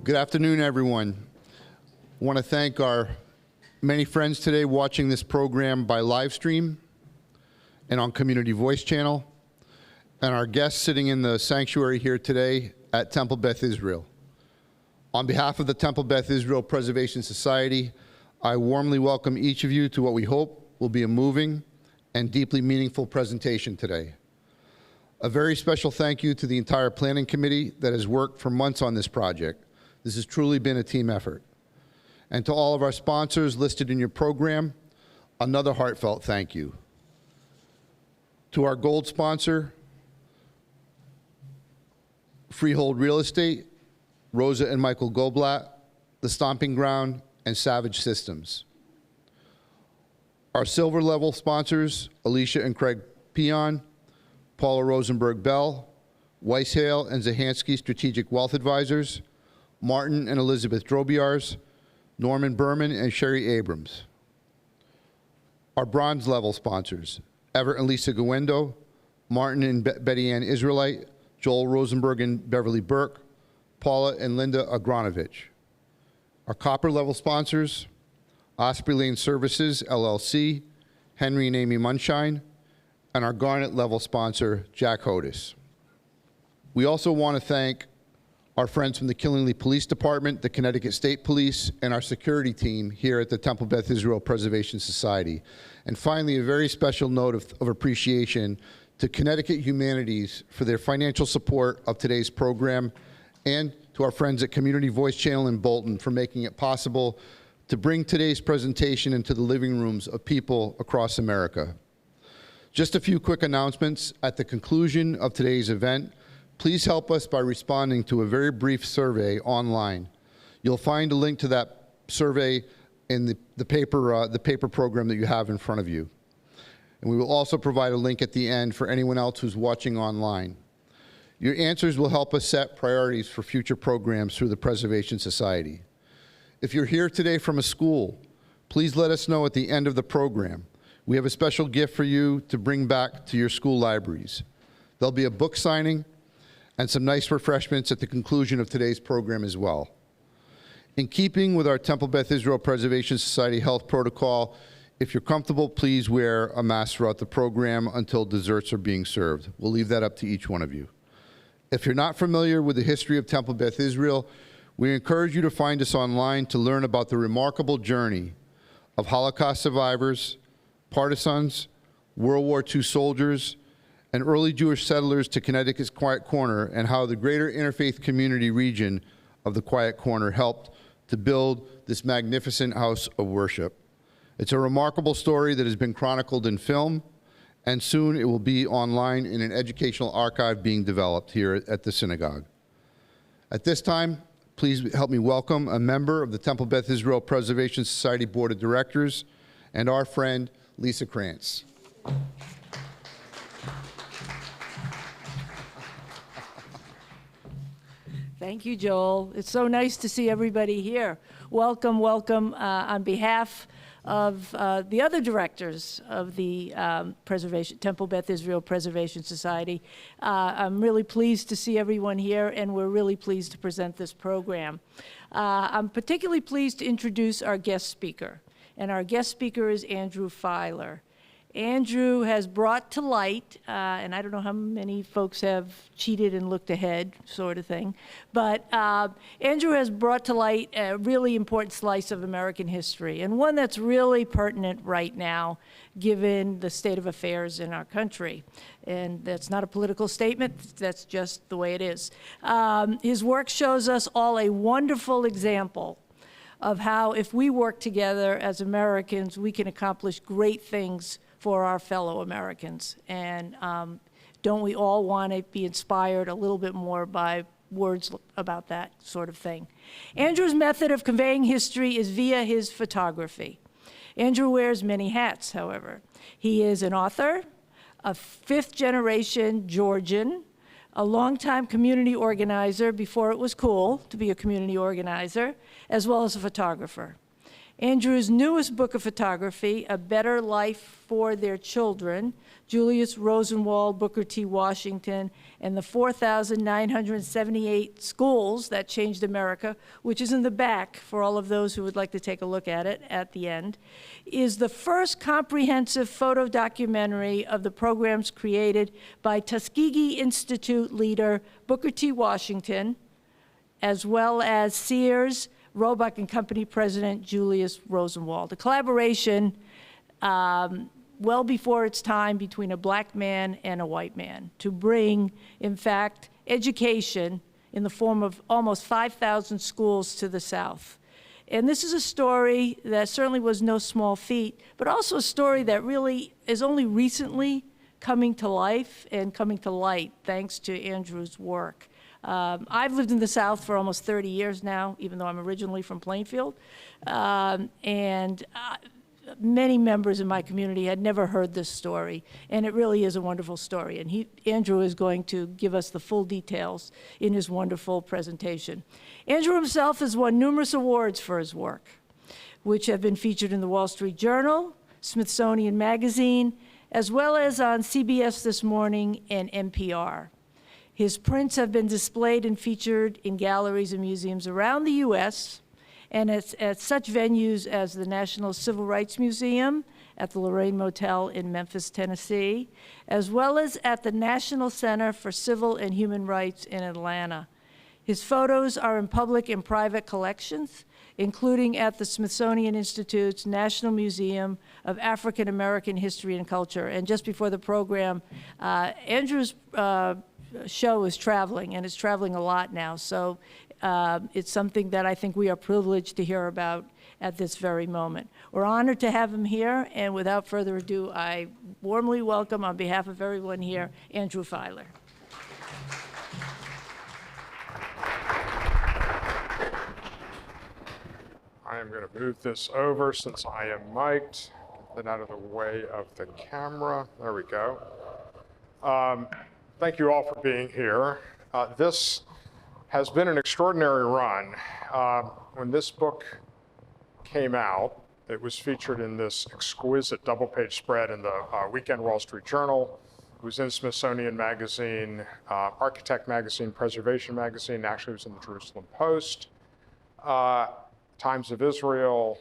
Good afternoon, everyone. I want to thank our many friends today watching this program by live stream and on Community Voice Channel, and our guests sitting in the sanctuary here today at Temple Beth Israel. On behalf of the Temple Beth Israel Preservation Society, I warmly welcome each of you to what we hope will be a moving and deeply meaningful presentation today. A very special thank you to the entire planning committee that has worked for months on this project. This has truly been a team effort. And to all of our sponsors listed in your program, another heartfelt thank you. To our gold sponsor, Freehold Real Estate, Rosa and Michael Goldblatt, The Stomping Ground, and Savage Systems. Our silver level sponsors, Alicia and Craig Peon, Paula Rosenberg Bell, Weishale and Zahansky Strategic Wealth Advisors, Martin and Elizabeth Drobiars, Norman Berman and Sherry Abrams. Our bronze level sponsors, Everett and Lisa Gawendo, Martin and Betty Ann Israelite, Joel Rosenberg and Beverly Burke, Paula and Linda Agronovich. Our copper level sponsors, Osprey Lane Services, LLC, Henry and Amy Munshine, and our garnet level sponsor, Jack Hodis. We also want to thank our friends from the Killingly Police Department, the Connecticut State Police, and our security team here at the Temple Beth Israel Preservation Society. And finally, a very special note of appreciation to Connecticut Humanities for their financial support of today's program, and to our friends at Community Voice Channel in Bolton for making it possible to bring today's presentation into the living rooms of people across America. Just a few quick announcements. At the conclusion of today's event, please help us by responding to a very brief survey online. You'll find a link to that survey in the paper program that you have in front of you. And we will also provide a link at the end for anyone else who's watching online. Your answers will help us set priorities for future programs through the Preservation Society. If you're here today from a school, please let us know at the end of the program. We have a special gift for you to bring back to your school libraries. There'll be a book signing and some nice refreshments at the conclusion of today's program as well. In keeping with our Temple Beth Israel Preservation Society health protocol, if you're comfortable, please wear a mask throughout the program until desserts are being served. We'll leave that up to each one of you. If you're not familiar with the history of Temple Beth Israel, we encourage you to find us online to learn about the remarkable journey of Holocaust survivors, partisans, World War II soldiers, and early Jewish settlers to Connecticut's Quiet Corner, and how the greater interfaith community region of the Quiet Corner helped to build this magnificent house of worship. It's a remarkable story that has been chronicled in film, and soon it will be online in an educational archive being developed here at the synagogue. At this time, please help me welcome a member of the Temple Beth Israel Preservation Society Board of Directors and our friend, Lisa Krantz. Thank you, Joel. It's so nice to see everybody here. Welcome, welcome on behalf of the other directors of the Temple Beth Israel Preservation Society. I'm really pleased to see everyone here, and we're really pleased to present this program. I'm particularly pleased to introduce our guest speaker, and our guest speaker is Andrew Filer. Andrew has brought to light, and I don't know how many folks have cheated and looked ahead, sort of thing, but Andrew has brought to light a really important slice of American history, and one that's really pertinent right now, given the state of affairs in our country. And that's not a political statement, that's just the way it is. His work shows us all a wonderful example of how, if we work together as Americans, we can accomplish great things for our fellow Americans. And don't we all want to be inspired a little bit more by words about that sort of thing? Andrew's method of conveying history is via his photography. Andrew wears many hats, however. He is an author, a fifth-generation Georgian, a longtime community organizer before it was cool to be a community organizer, as well as a photographer. Andrew's newest book of photography, A Better Life for Their Children, Julius Rosenwald, Booker T. Washington, and the 4,978 Schools That Changed America, which is in the back for all of those who would like to take a look at it at the end, is the first comprehensive photo documentary of the programs created by Tuskegee Institute leader Booker T. Washington, as well as Sears, Roebuck and Company President Julius Rosenwald. A collaboration well before its time between a black man and a white man to bring, in fact, education in the form of almost 5,000 schools to the South. And this is a story that certainly was no small feat, but also a story that really is only recently coming to life and coming to light thanks to Andrew's work. I've lived in the South for almost 30 years now, even though I'm originally from Plainfield. Many members in my community had never heard this story, and it really is a wonderful story. And Andrew is going to give us the full details in his wonderful presentation. Andrew himself has won numerous awards for his work, which have been featured in the Wall Street Journal, Smithsonian Magazine, as well as on CBS This Morning and NPR. His prints have been displayed and featured in galleries and museums around the U.S., and at such venues as the National Civil Rights Museum at the Lorraine Motel in Memphis, Tennessee, as well as at the National Center for Civil and Human Rights in Atlanta. His photos are in public and private collections, including at the Smithsonian Institute's National Museum of African American History and Culture. And just before the program, Andrew's show is traveling, and it's traveling a lot now. So it's something that I think we are privileged to hear about at this very moment. We're honored to have him here, and without further ado, I warmly welcome, on behalf of everyone here, Andrew Filer. I am going to move this over since I am mic'd. Get that out of the way of the camera. There we go. Thank you all for being here. This has been an extraordinary run. When this book came out, it was featured in this exquisite double-page spread in the Weekend Wall Street Journal. It was in Smithsonian Magazine, Architect Magazine, Preservation Magazine. Actually, it was in the Jerusalem Post, Times of Israel,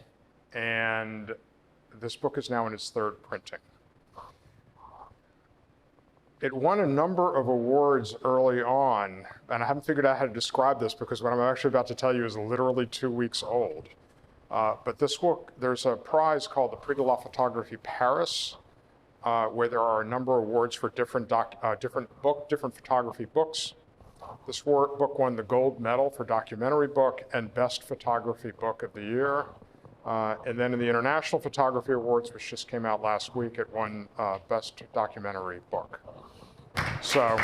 and this book is now in its third printing. It won a number of awards early on, and I haven't figured out how to describe this because what I'm actually about to tell you is literally 2 weeks old. But this book, there's a prize called the Prix de la Photographie Paris, where there are a number of awards for different photography books. This book won the gold medal for documentary book and best photography book of the year. And then in the International Photography Awards, which just came out last week, it won best documentary book. So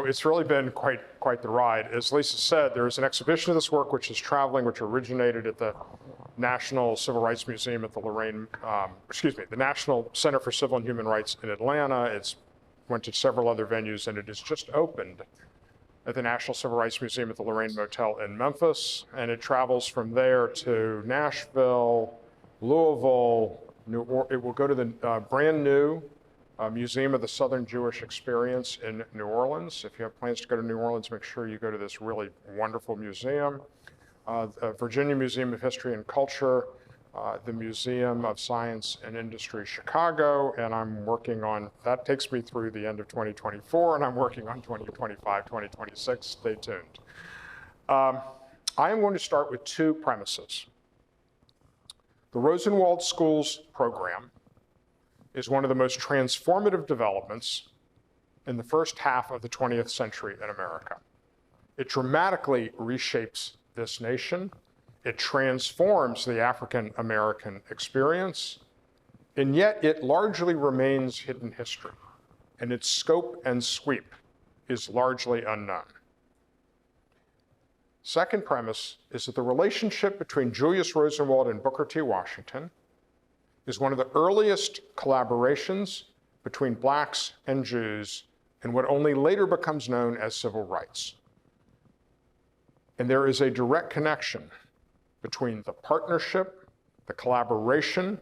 it's really been quite the ride. As Lisa said, there is an exhibition of this work which is traveling, which originated at the National Civil Rights Museum at the the National Center for Civil and Human Rights in Atlanta. It's went to several other venues, and it has just opened at the National Civil Rights Museum at the Lorraine Motel in Memphis, and it travels from there to Nashville, Louisville, it will go to the brand new Museum of the Southern Jewish Experience in New Orleans. If you have plans to go to New Orleans, make sure you go to this really wonderful museum. Virginia Museum of History and Culture, the Museum of Science and Industry, Chicago, and I'm working on, that takes me through the end of 2024, and I'm working on 2025, 2026, stay tuned. I am going to start with two premises. The Rosenwald Schools program is one of the most transformative developments in the first half of the 20th century in America. It dramatically reshapes this nation. It transforms the African American experience, and yet it largely remains hidden history, and its scope and sweep is largely unknown. Second premise is that the relationship between Julius Rosenwald and Booker T. Washington is one of the earliest collaborations between blacks and Jews in what only later becomes known as civil rights. And there is a direct connection between the partnership, the collaboration,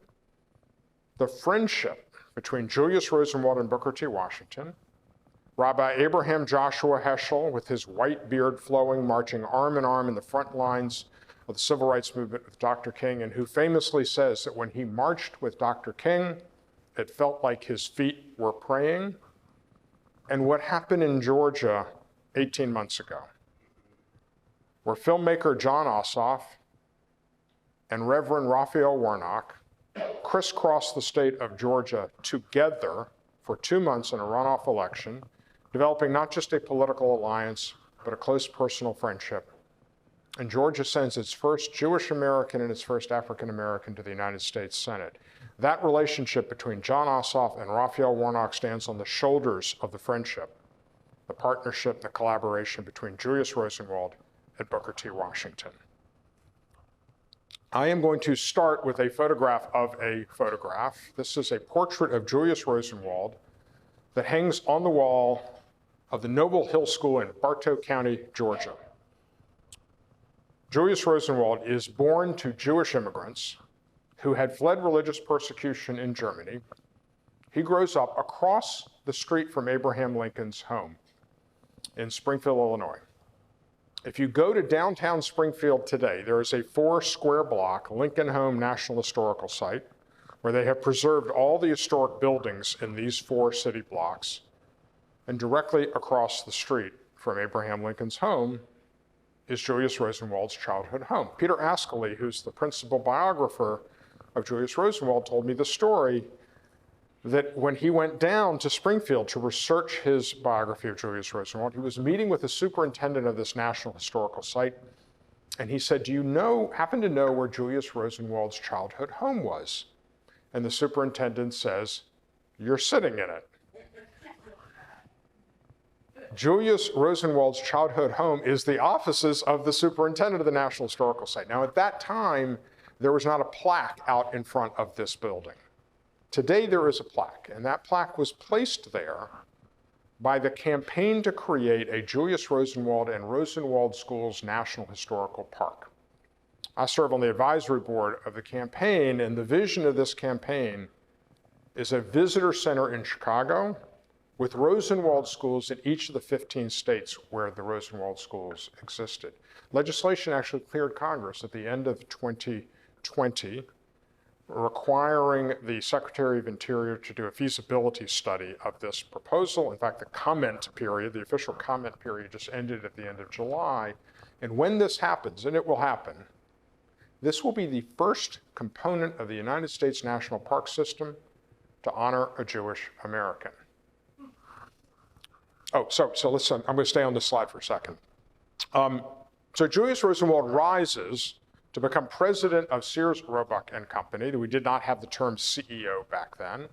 the friendship between Julius Rosenwald and Booker T. Washington, Rabbi Abraham Joshua Heschel, with his white beard flowing, marching arm in arm in the front lines of the civil rights movement with Dr. King, and who famously says that when he marched with Dr. King, it felt like his feet were praying. And what happened in Georgia 18 months ago, where filmmaker John Ossoff and Reverend Raphael Warnock crisscrossed the state of Georgia together for 2 months in a runoff election, developing not just a political alliance, but a close personal friendship. And Georgia sends its first Jewish American and its first African American to the United States Senate. That relationship between John Ossoff and Raphael Warnock stands on the shoulders of the friendship, the partnership, the collaboration between Julius Rosenwald and Booker T. Washington. I am going to start with a photograph of a photograph. This is a portrait of Julius Rosenwald that hangs on the wall of the Noble Hill School in Bartow County, Georgia. Julius Rosenwald is born to Jewish immigrants who had fled religious persecution in Germany. He grows up across the street from Abraham Lincoln's home in Springfield, Illinois. If you go to downtown Springfield today, there is a 4-square block Lincoln Home National Historical Site where they have preserved all the historic buildings in these 4 city blocks. And directly across the street from Abraham Lincoln's home is Julius Rosenwald's childhood home. Peter Ascoli, who's the principal biographer of Julius Rosenwald, told me the story that when he went down to Springfield to research his biography of Julius Rosenwald, he was meeting with the superintendent of this National Historical Site, and he said, "Do you happen to know where Julius Rosenwald's childhood home was?" And the superintendent says, "You're sitting in it." Julius Rosenwald's childhood home is the offices of the superintendent of the National Historical Site. Now, at that time, there was not a plaque out in front of this building. Today, there is a plaque, and that plaque was placed there by the campaign to create a Julius Rosenwald and Rosenwald Schools National Historical Park. I serve on the advisory board of the campaign, and the vision of this campaign is a visitor center in Chicago with Rosenwald schools in each of the 15 states where the Rosenwald schools existed. Legislation actually cleared Congress at the end of 2020, requiring the Secretary of Interior to do a feasibility study of this proposal. In fact, the comment period, the official comment period, just ended at the end of July. And when this happens, and it will happen, this will be the first component of the United States National Park System to honor a Jewish American. Oh, so listen, I'm going to stay on this slide for a second. So Julius Rosenwald rises to become president of Sears, Roebuck and Company. We did not have the term CEO back then.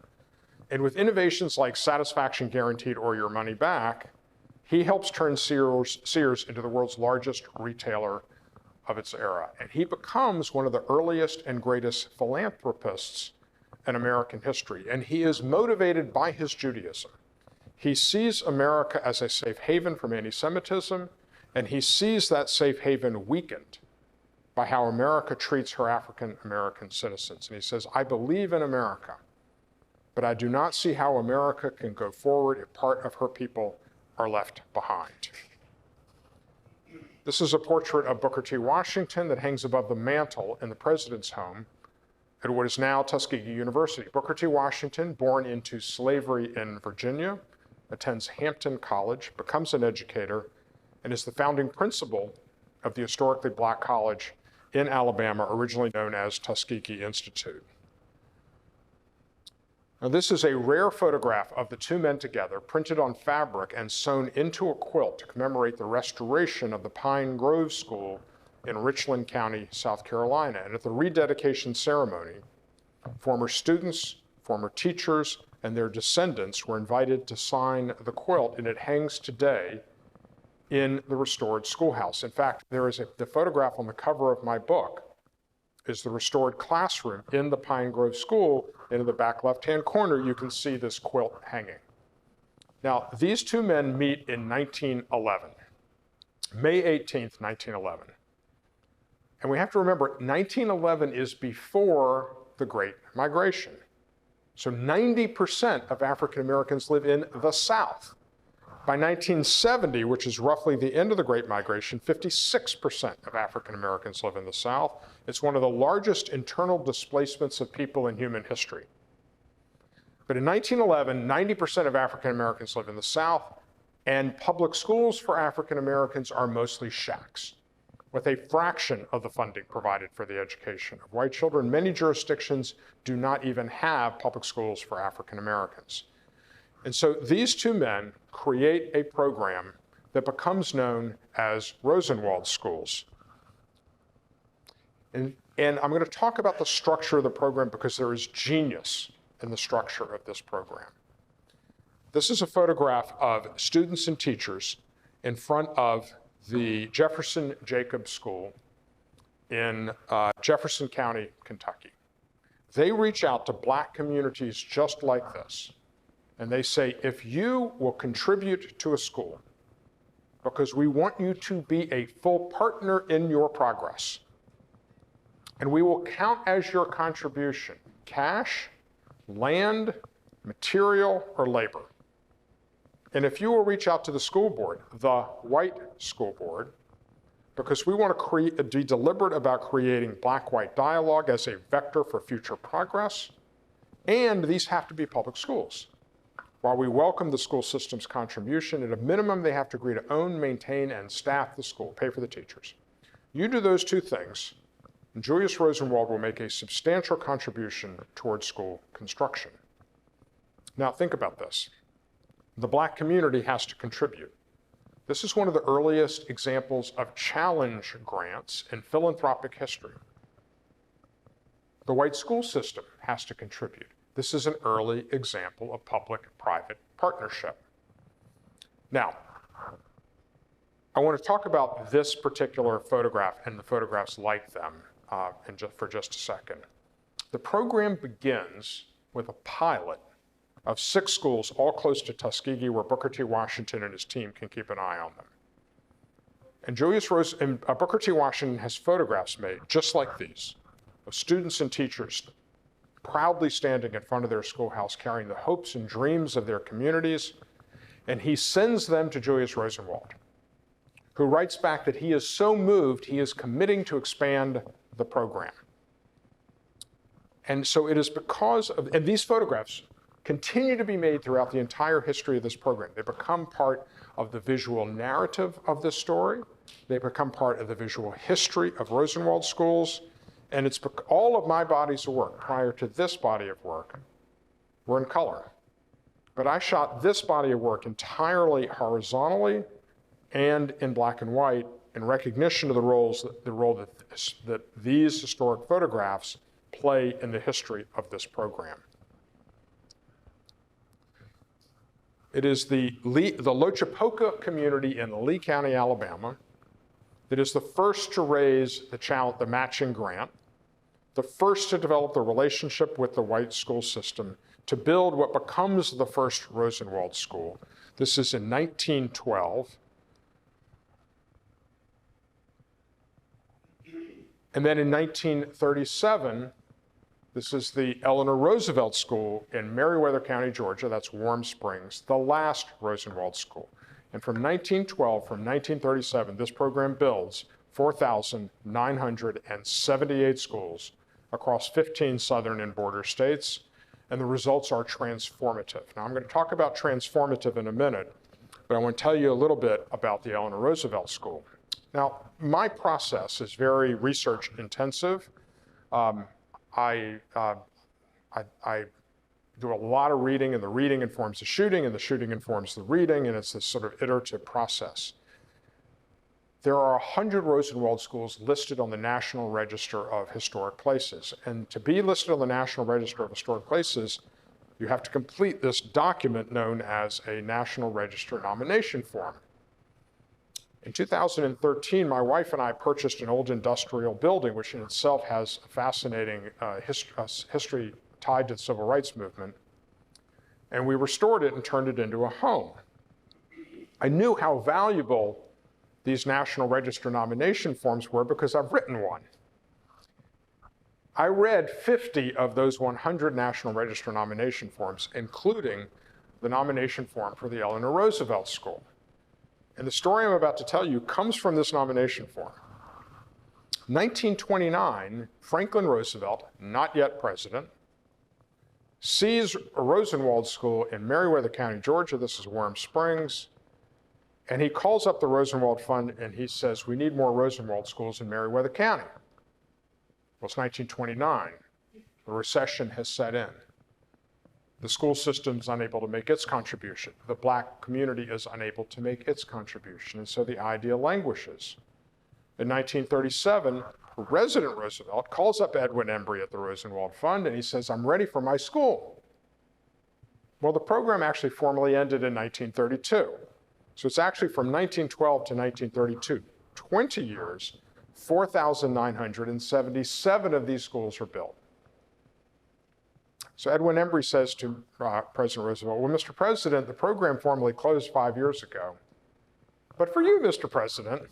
And with innovations like Satisfaction Guaranteed or Your Money Back, he helps turn Sears into the world's largest retailer of its era. And he becomes one of the earliest and greatest philanthropists in American history. And he is motivated by his Judaism. He sees America as a safe haven from anti-Semitism, and he sees that safe haven weakened by how America treats her African American citizens. And he says, "I believe in America, but I do not see how America can go forward if part of her people are left behind." This is a portrait of Booker T. Washington that hangs above the mantle in the president's home at what is now Tuskegee University. Booker T. Washington, born into slavery in Virginia, attends Hampton College, becomes an educator, and is the founding principal of the historically black college in Alabama, originally known as Tuskegee Institute. Now, this is a rare photograph of the two men together, printed on fabric and sewn into a quilt to commemorate the restoration of the Pine Grove School in Richland County, South Carolina. And at the rededication ceremony, former students, former teachers, and their descendants were invited to sign the quilt, and it hangs today in the restored schoolhouse. In fact, the photograph on the cover of my book is the restored classroom in the Pine Grove School, and in the back left-hand corner, you can see this quilt hanging. Now, these two men meet in 1911, May 18th, 1911. And we have to remember, 1911 is before the Great Migration. So 90% of African Americans live in the South. By 1970, which is roughly the end of the Great Migration, 56% of African Americans live in the South. It's one of the largest internal displacements of people in human history. But in 1911, 90% of African Americans live in the South, and public schools for African Americans are mostly shacks, with a fraction of the funding provided for the education of white children. Many jurisdictions do not even have public schools for African Americans. And so these two men create a program that becomes known as Rosenwald Schools. And I'm going to talk about the structure of the program because there is genius in the structure of this program. This is a photograph of students and teachers in front of the Jefferson Jacobs School in Jefferson County, Kentucky. They reach out to Black communities just like this, and they say, if you will contribute to a school, because we want you to be a full partner in your progress, and we will count as your contribution cash, land, material, or labor. And if you will reach out to the school board, the white school board, because we want to be deliberate about creating Black-white dialogue as a vector for future progress, and these have to be public schools. While we welcome the school system's contribution, at a minimum, they have to agree to own, maintain, and staff the school, pay for the teachers. You do those two things, and Julius Rosenwald will make a substantial contribution towards school construction. Now, think about this. The Black community has to contribute. This is one of the earliest examples of challenge grants in philanthropic history. The white school system has to contribute. This is an early example of public-private partnership. Now, I want to talk about this particular photograph and the photographs like them for just a second. The program begins with a pilot of 6 schools, all close to Tuskegee, where Booker T. Washington and his team can keep an eye on them. And Booker T. Washington has photographs made just like these of students and teachers proudly standing in front of their schoolhouse, carrying the hopes and dreams of their communities. And he sends them to Julius Rosenwald, who writes back that he is so moved, he is committing to expand the program. And so it is because of, and these photographs continue to be made throughout the entire history of this program. They become part of the visual narrative of this story. They become part of the visual history of Rosenwald Schools. And it's all of my bodies of work prior to this body of work were in color. But I shot this body of work entirely horizontally and in black and white in recognition of the role that these historic photographs play in the history of this program. It is the Lochapoka community in Lee County, Alabama, that is the first to raise the matching grant, the first to develop the relationship with the white school system to build what becomes the first Rosenwald School. This is in 1912. And then in 1937, this is the Eleanor Roosevelt School in Meriwether County, Georgia. That's Warm Springs, the last Rosenwald School. And from 1912, from 1937, this program builds 4,978 schools across 15 southern and border states, and the results are transformative. Now, I'm going to talk about transformative in a minute, but I want to tell you a little bit about the Eleanor Roosevelt School. Now, my process is very research intensive. I do a lot of reading, and the reading informs the shooting, and the shooting informs the reading, and it's this sort of iterative process. There are 100 Rosenwald schools listed on the National Register of Historic Places. And to be listed on the National Register of Historic Places, you have to complete this document known as a National Register nomination form. In 2013, my wife and I purchased an old industrial building, which in itself has a fascinating history tied to the civil rights movement. And we restored it and turned it into a home. I knew how valuable these National Register nomination forms were because I've written one. I read 50 of those 100 National Register nomination forms, including the nomination form for the Eleanor Roosevelt School. And the story I'm about to tell you comes from this nomination form. 1929, Franklin Roosevelt, not yet president, sees a Rosenwald School in Meriwether County, Georgia. This is Warm Springs. And he calls up the Rosenwald Fund and he says, we need more Rosenwald schools in Meriwether County. Well, it's 1929. The recession has set in. The school system's unable to make its contribution. The Black community is unable to make its contribution, and so the idea languishes. In 1937, President Roosevelt calls up Edwin Embry at the Rosenwald Fund, and he says, I'm ready for my school. Well, the program actually formally ended in 1932. So it's actually from 1912 to 1932, 20 years, 4,977 of these schools were built. So Edwin Embry says to President Roosevelt, well, Mr. President, the program formally closed 5 years ago. But for you, Mr. President,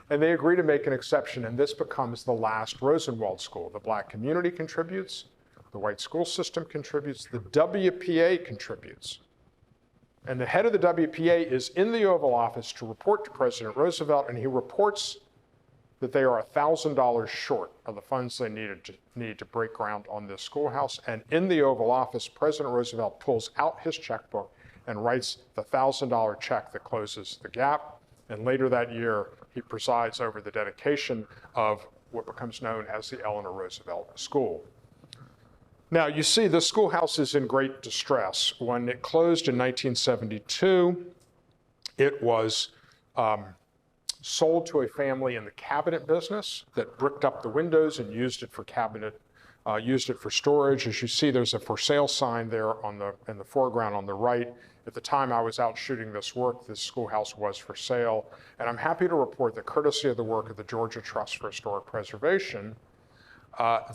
and they agree to make an exception, and this becomes the last Rosenwald School. The Black community contributes, the white school system contributes, the WPA contributes. And the head of the WPA is in the Oval Office to report to President Roosevelt, and he reports that they are $1,000 short of the funds they need to break ground on this schoolhouse. And in the Oval Office, President Roosevelt pulls out his checkbook and writes the $1,000 check that closes the gap. And later that year, he presides over the dedication of what becomes known as the Eleanor Roosevelt School. Now, you see, this schoolhouse is in great distress. When it closed in 1972, it was sold to a family in the cabinet business that bricked up the windows and used it for storage. As you see, there's a for sale sign there in the foreground on the right. At the time I was out shooting this work, this schoolhouse was for sale. And I'm happy to report that courtesy of the work of the Georgia Trust for Historic Preservation,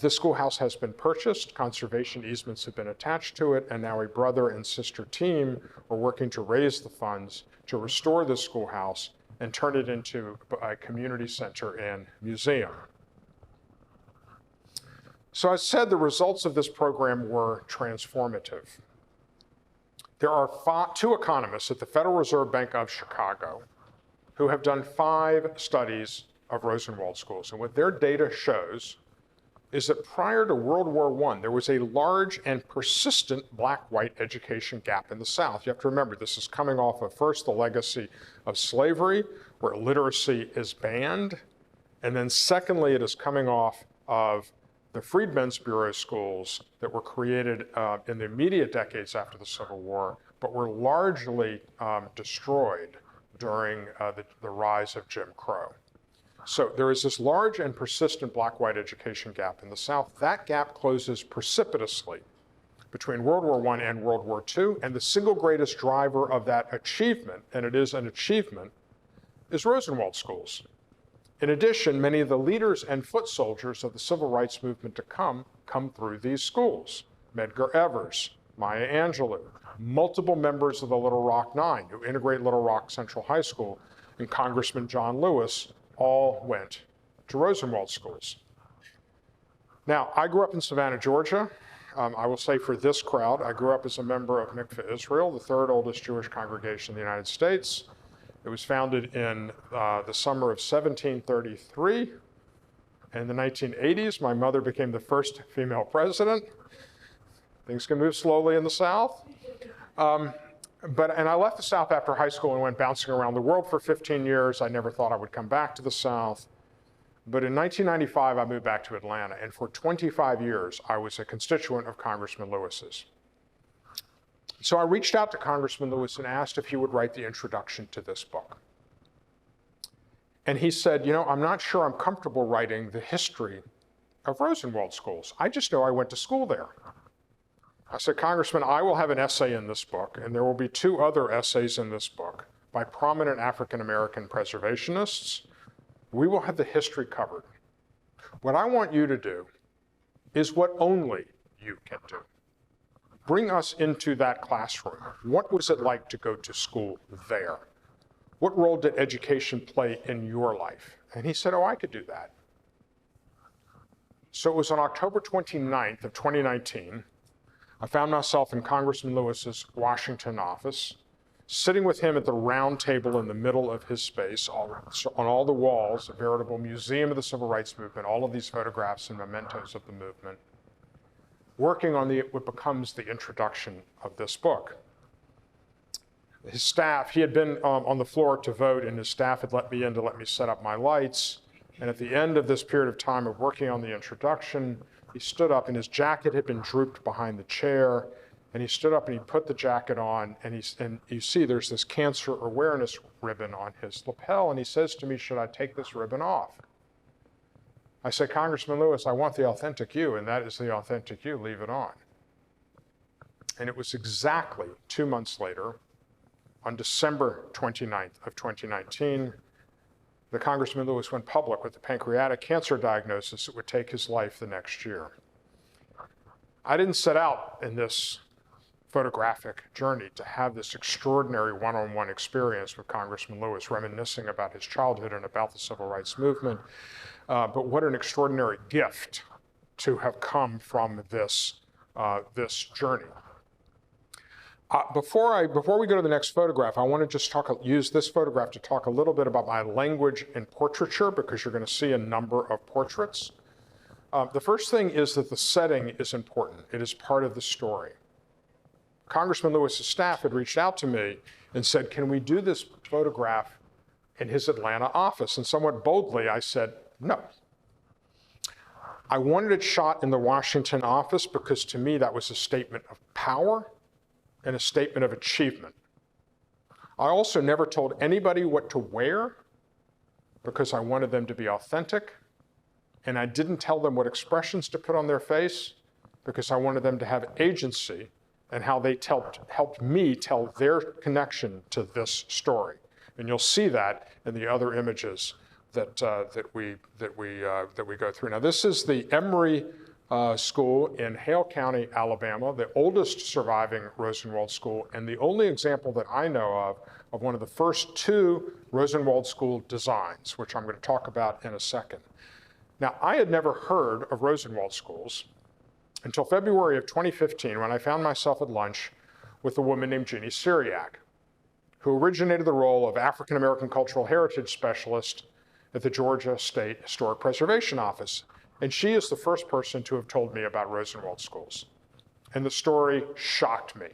this schoolhouse has been purchased, conservation easements have been attached to it, and now a brother and sister team are working to raise the funds to restore this schoolhouse and turn it into a community center and museum. So as I said, the results of this program were transformative. There are two economists at the Federal Reserve Bank of Chicago who have done 5 studies of Rosenwald schools. And what their data shows is that prior to World War I, there was a large and persistent black-white education gap in the South. You have to remember, this is coming off of first the legacy of slavery, where literacy is banned, and then secondly, it is coming off of the Freedmen's Bureau schools that were created in the immediate decades after the Civil War, but were largely destroyed during the rise of Jim Crow. So there is this large and persistent black-white education gap in the South. That gap closes precipitously between World War I and World War II, and the single greatest driver of that achievement, and it is an achievement, is Rosenwald schools. In addition, many of the leaders and foot soldiers of the civil rights movement to come through these schools. Medgar Evers, Maya Angelou, multiple members of the Little Rock Nine who integrate Little Rock Central High School, and Congressman John Lewis all went to Rosenwald schools. Now, I grew up in Savannah, Georgia. I will say for this crowd, I grew up as a member of Mikveh Israel, the 3rd oldest Jewish congregation in the United States. It was founded in the summer of 1733. In the 1980s, my mother became the first female president. Things can move slowly in the South. And I left the South after high school and went bouncing around the world for 15 years. I never thought I would come back to the South. But in 1995, I moved back to Atlanta, and for 25 years, I was a constituent of Congressman Lewis's. So I reached out to Congressman Lewis and asked if he would write the introduction to this book. And he said, you know, I'm not sure I'm comfortable writing the history of Rosenwald schools. I just know I went to school there. I said, Congressman, I will have an essay in this book, and there will be 2 other essays in this book by prominent African-American preservationists. We will have the history covered. What I want you to do is what only you can do. Bring us into that classroom. What was it like to go to school there? what role did education play in your life? And he said, oh, I could do that. So it was on October 29th of 2019, I found myself in Congressman Lewis's Washington office, sitting with him at the round table in the middle of his space, on all the walls, a veritable museum of the civil rights movement, all of these photographs and mementos of the movement, working on what becomes the introduction of this book. His staff, he had been on the floor to vote, and his staff had let me in to let me set up my lights. And at the end of this period of time of working on the introduction, he stood up, and his jacket had been drooped behind the chair. And he stood up and he put the jacket on, and you see there's this cancer awareness ribbon on his lapel, and he says to me, should I take this ribbon off? I say, Congressman Lewis, I want the authentic you, and that is the authentic you, leave it on. And it was exactly 2 months later, on December 29th of 2019, that Congressman Lewis went public with the pancreatic cancer diagnosis that would take his life the next year. I didn't set out in this photographic journey to have this extraordinary one-on-one experience with Congressman Lewis, reminiscing about his childhood and about the civil rights movement. But what an extraordinary gift to have come from this journey. Before we go to the next photograph, I want to just use this photograph to talk a little bit about my language in portraiture, because you're going to see a number of portraits. The first thing is that the setting is important. It is part of the story. Congressman Lewis's staff had reached out to me and said, can we do this photograph in his Atlanta office? And somewhat boldly, I said, no. I wanted it shot in the Washington office because to me that was a statement of power and a statement of achievement. I also never told anybody what to wear because I wanted them to be authentic. And I didn't tell them what expressions to put on their face because I wanted them to have agency and how they helped me tell their connection to this story. And you'll see that in the other images that we go through. Now, this is the Emory School in Hale County, Alabama, the oldest surviving Rosenwald school, and the only example that I know of one of the first two Rosenwald School designs, which I'm going to talk about in a second. Now, I had never heard of Rosenwald schools until February of 2015, when I found myself at lunch with a woman named Jeannie Syriac, who originated the role of African American Cultural Heritage Specialist at the Georgia State Historic Preservation Office. And she is the first person to have told me about Rosenwald schools. And the story shocked me.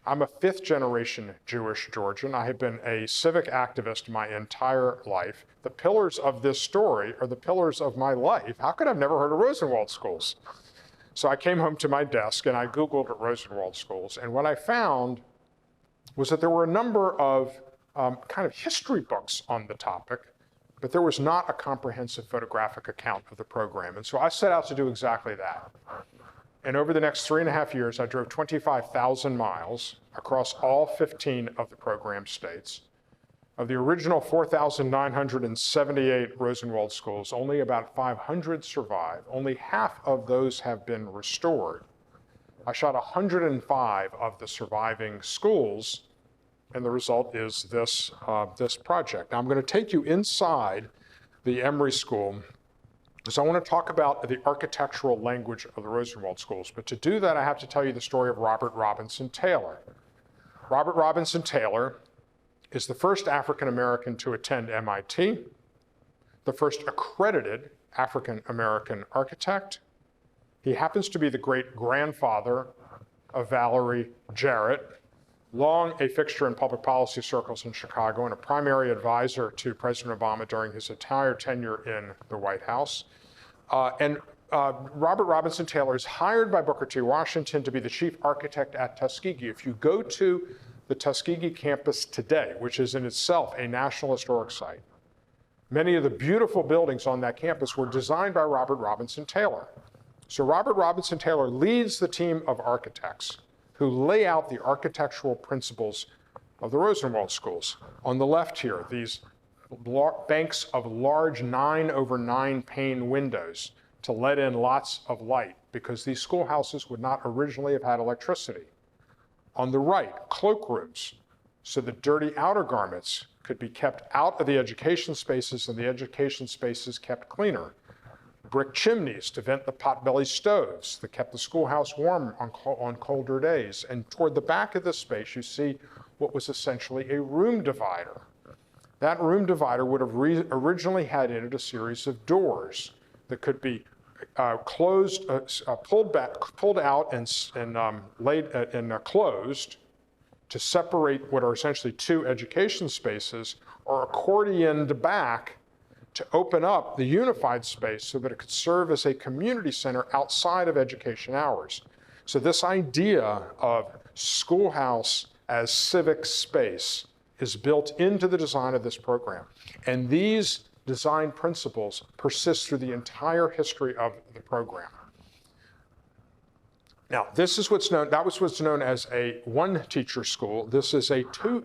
I'm a fifth-generation Jewish Georgian. I have been a civic activist my entire life. The pillars of this story are the pillars of my life. How could I have never heard of Rosenwald schools? So I came home to my desk and I Googled Rosenwald schools. And what I found was that there were a number of kind of history books on the topic, but there was not a comprehensive photographic account of the program. And so I set out to do exactly that. And over the next 3.5 years, I drove 25,000 miles across all 15 of the program states. Of the original 4,978 Rosenwald schools, only about 500 survive. Only half of those have been restored. I shot 105 of the surviving schools, and the result is this project. Now, I'm going to take you inside the Emory School, because I want to talk about the architectural language of the Rosenwald schools. But to do that, I have to tell you the story of Robert Robinson Taylor. Robert Robinson Taylor is the first African American to attend MIT, the first accredited African American architect. He happens to be the great-grandfather of Valerie Jarrett, long a fixture in public policy circles in Chicago and a primary advisor to President Obama during his entire tenure in the White House. Robert Robinson Taylor is hired by Booker T. Washington to be the chief architect at Tuskegee. If you go to the Tuskegee campus today, which is in itself a National Historic Site, many of the beautiful buildings on that campus were designed by Robert Robinson Taylor. So Robert Robinson Taylor leads the team of architects who lay out the architectural principles of the Rosenwald schools. On the left here, these banks of large 9/9 pane windows to let in lots of light because these schoolhouses would not originally have had electricity. On the right, cloakrooms, so the dirty outer garments could be kept out of the education spaces and the education spaces kept cleaner. Brick chimneys to vent the potbelly stoves that kept the schoolhouse warm on colder days. And toward the back of this space, you see what was essentially a room divider. That room divider would have originally had in it a series of doors that could be closed, pulled out and closed to separate what are essentially two education spaces, or accordioned back to open up the unified space so that it could serve as a community center outside of education hours. So this idea of schoolhouse as civic space is built into the design of this program. And these design principles persist through the entire history of the program. Now, that was what's known as a one-teacher school. This is a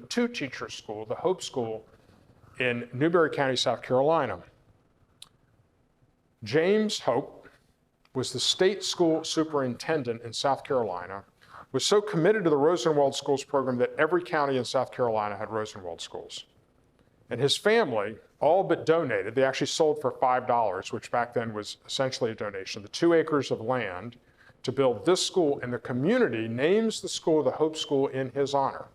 two-teacher school, the Hope School in Newberry County, South Carolina. James Hope was the state school superintendent in South Carolina, was so committed to the Rosenwald Schools program that every county in South Carolina had Rosenwald schools. And his family all but donated. They actually sold for $5, which back then was essentially a donation, the 2 acres of land to build this school, and the community names the school the Hope School in his honor.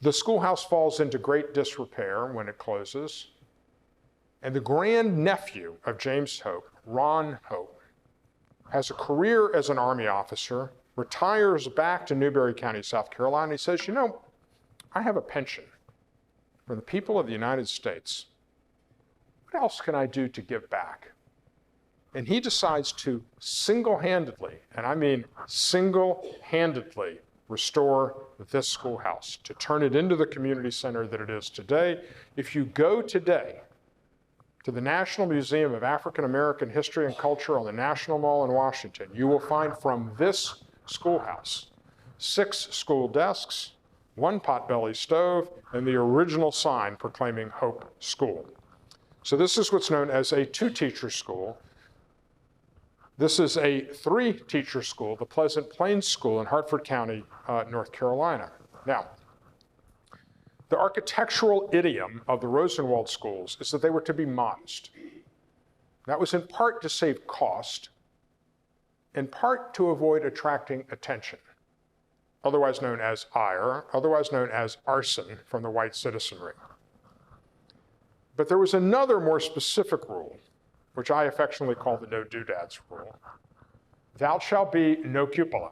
The schoolhouse falls into great disrepair when it closes, and the grandnephew of James Hope, Ron Hope, has a career as an Army officer, retires back to Newberry County, South Carolina. He says, I have a pension from the people of the United States. What else can I do to give back? And he decides to single-handedly, and I mean single-handedly, restore this schoolhouse, to turn it into the community center that it is today. If you go today to the National Museum of African American History and Culture on the National Mall in Washington, you will find from this schoolhouse 6 school desks, 1 potbelly stove, and the original sign proclaiming Hope School. So this is what's known as a 2-teacher school. This is a 3-teacher school, the Pleasant Plains School in Hartford County, North Carolina. Now, the architectural idiom of the Rosenwald schools is that they were to be modest. That was in part to save cost, in part to avoid attracting attention, otherwise known as ire, otherwise known as arson from the white citizenry. But there was another more specific rule, which I affectionately call the no doodads rule. Thou shalt be no cupola.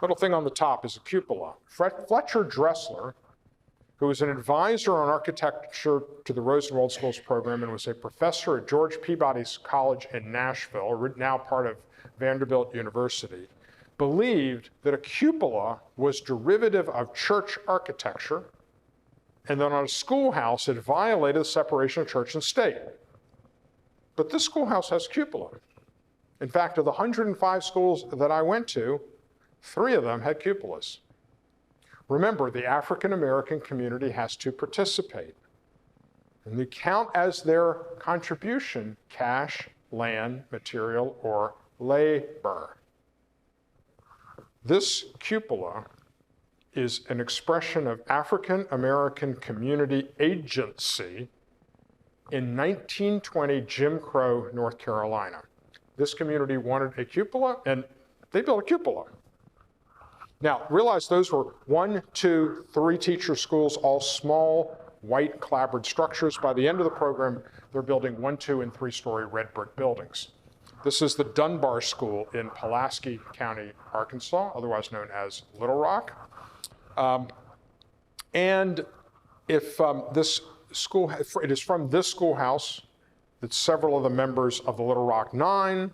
Little thing on the top is a cupola. Fletcher Dressler, who was an advisor on architecture to the Rosenwald Schools program and was a professor at George Peabody's College in Nashville, now part of Vanderbilt University, believed that a cupola was derivative of church architecture, and that on a schoolhouse it violated the separation of church and state. But this schoolhouse has cupola. In fact, of the 105 schools that I went to, 3 of them had cupolas. Remember, the African American community has to participate. And they count as their contribution cash, land, material, or labor. This cupola is an expression of African American community agency in 1920 Jim Crow, North Carolina. This community wanted a cupola, and they built a cupola. Now, realize those were 1, 2, 3-teacher schools, all small, white clapboard structures. By the end of the program, they're building 1, 2, and 3-story red brick buildings. This is the Dunbar School in Pulaski County, Arkansas, otherwise known as Little Rock. And if this school, it is from this schoolhouse that several of the members of the Little Rock Nine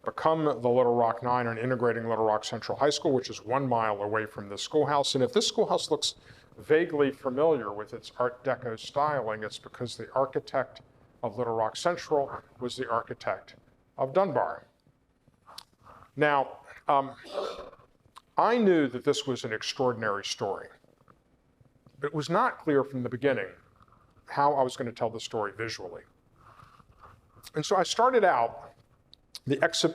become the Little Rock Nine and integrating Little Rock Central High School, which is 1 mile away from this schoolhouse. And if this schoolhouse looks vaguely familiar with its Art Deco styling, it's because the architect of Little Rock Central was the architect of Dunbar. Now, I knew that this was an extraordinary story, but it was not clear from the beginning how I was going to tell the story visually. And so I started out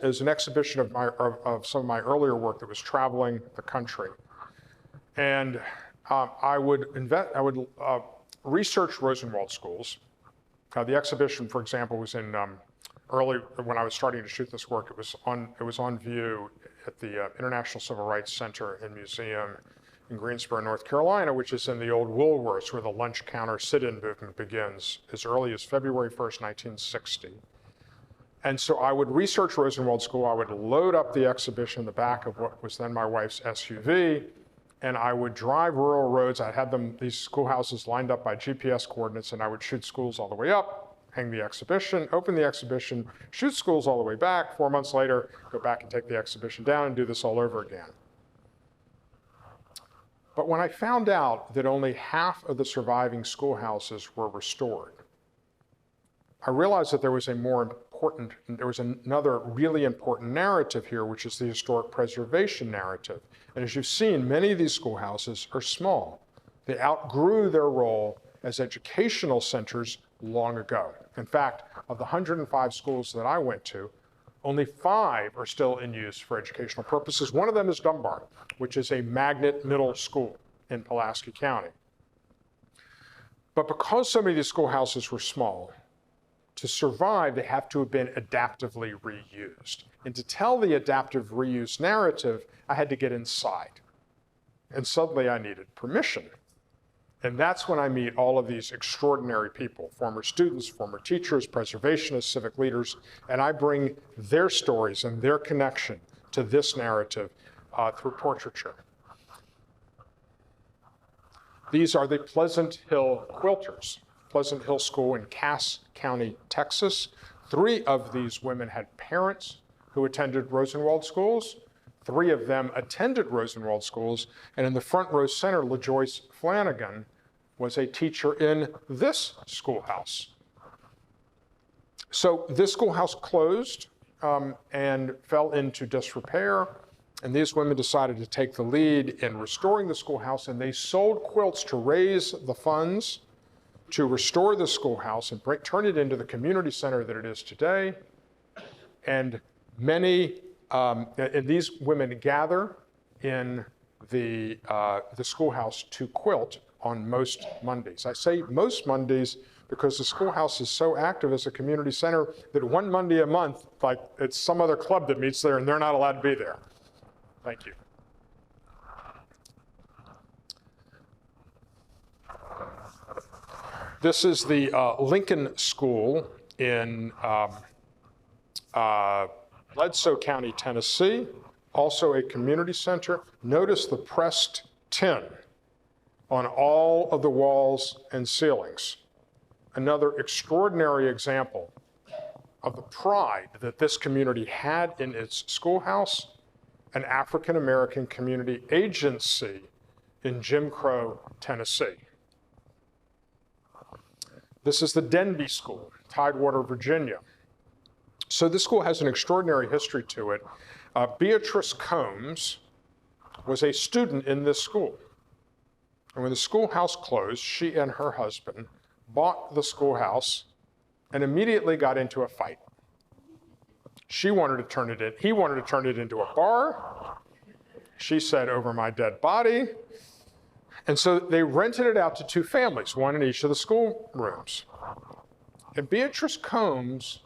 as an exhibition of some of my earlier work that was traveling the country. And I would research Rosenwald schools. The exhibition, for example, was in early when I was starting to shoot this work. It was on view at the International Civil Rights Center and Museum in Greensboro, North Carolina, which is in the old Woolworths, where the lunch counter sit-in movement begins, as early as February 1st, 1960. And so I would research Rosenwald School. I would load up the exhibition in the back of what was then my wife's SUV, and I would drive rural roads. I had these schoolhouses lined up by GPS coordinates, and I would shoot schools all the way up, hang the exhibition, open the exhibition, shoot schools all the way back. 4 months later, go back and take the exhibition down and do this all over again. But when I found out that only half of the surviving schoolhouses were restored, I realized that there was another really important narrative here, which is the historic preservation narrative. And as you've seen, many of these schoolhouses are small. They outgrew their role as educational centers long ago. In fact, of the 105 schools that I went to, only 5 are still in use for educational purposes. One of them is Dunbar, which is a magnet middle school in Pulaski County. But because so many of these schoolhouses were small, to survive, they have to have been adaptively reused. And to tell the adaptive reuse narrative, I had to get inside. And suddenly I needed permission. And that's when I meet all of these extraordinary people, former students, former teachers, preservationists, civic leaders, and I bring their stories and their connection to this narrative through portraiture. These are the Pleasant Hill Quilters, Pleasant Hill School in Cass County, Texas. 3 of these women had parents who attended Rosenwald schools. 3 of them attended Rosenwald schools, and in the front row center, LaJoyce Flanagan was a teacher in this schoolhouse. So this schoolhouse closed and fell into disrepair, and these women decided to take the lead in restoring the schoolhouse, and they sold quilts to raise the funds to restore the schoolhouse and turn it into the community center that it is today. And and these women gather in the schoolhouse to quilt on most Mondays. I say most Mondays because the schoolhouse is so active as a community center that one Monday a month, like it's some other club that meets there and they're not allowed to be there. Thank you. This is the Lincoln School in Bledsoe County, Tennessee, also a community center. Notice the pressed tin on all of the walls and ceilings. Another extraordinary example of the pride that this community had in its schoolhouse, an African American community agency in Jim Crow, Tennessee. This is the Denby School, Tidewater, Virginia. So this school has an extraordinary history to it. Beatrice Combs was a student in this school. And when the schoolhouse closed, she and her husband bought the schoolhouse and immediately got into a fight. He wanted to turn it into a bar. She said, "Over my dead body." And so they rented it out to 2 families, one in each of the school rooms. And Beatrice Combs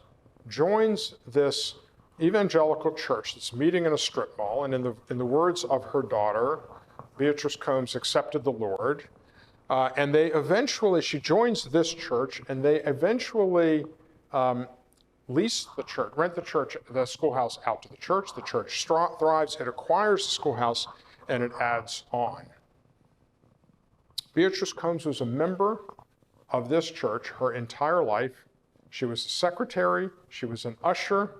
joins this evangelical church that's meeting in a strip mall, and in the words of her daughter, Beatrice Combs accepted the Lord, and she joins this church, and they eventually lease the church, rent the schoolhouse out to the church. The church thrives, it acquires the schoolhouse, and it adds on. Beatrice Combs was a member of this church her entire life. She was a secretary, she was an usher.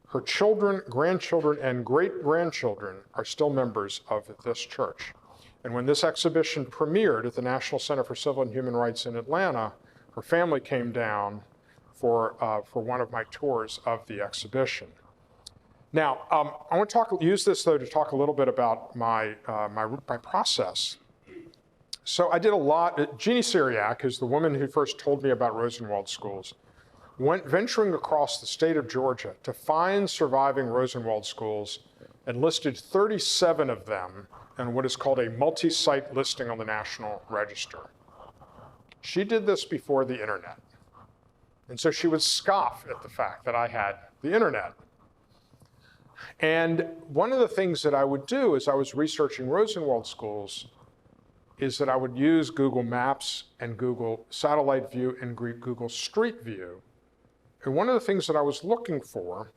Her children, grandchildren, and great-grandchildren are still members of this church. And when this exhibition premiered at the National Center for Civil and Human Rights in Atlanta, her family came down for one of my tours of the exhibition. Now, I want to use this, though, to talk a little bit about my process. So I did a lot. Jeannie Syriac, who's the woman who first told me about Rosenwald schools, went venturing across the state of Georgia to find surviving Rosenwald schools and listed 37 of them in what is called a multi-site listing on the National Register. She did this before the internet. And so she would scoff at the fact that I had the internet. And one of the things that I would do as I was researching Rosenwald schools is that I would use Google Maps and Google Satellite View and Google Street View. And one of the things that I was looking for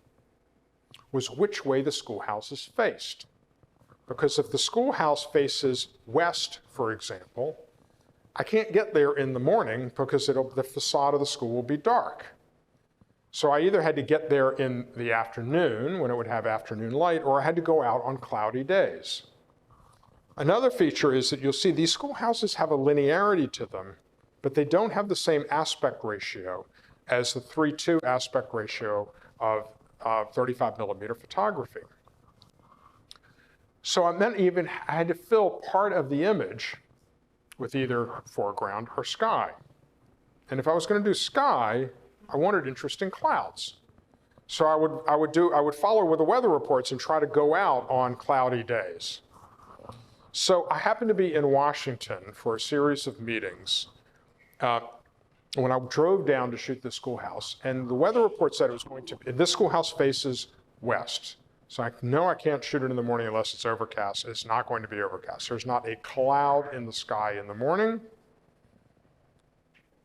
was which way the schoolhouses faced. Because if the schoolhouse faces west, for example, I can't get there in the morning because the facade of the school will be dark. So I either had to get there in the afternoon when it would have afternoon light, or I had to go out on cloudy days. Another feature is that you'll see these schoolhouses have a linearity to them, but they don't have the same aspect ratio as the 3:2 aspect ratio of 35 millimeter photography. So I had to fill part of the image with either foreground or sky. And if I was going to do sky, I wanted interesting clouds. So I would follow with the weather reports and try to go out on cloudy days. So I happened to be in Washington for a series of meetings when I drove down to shoot this schoolhouse, and the weather report said it was going to be, this schoolhouse faces west. So I know I can't shoot it in the morning unless it's overcast. It's not going to be overcast. There's not a cloud in the sky in the morning,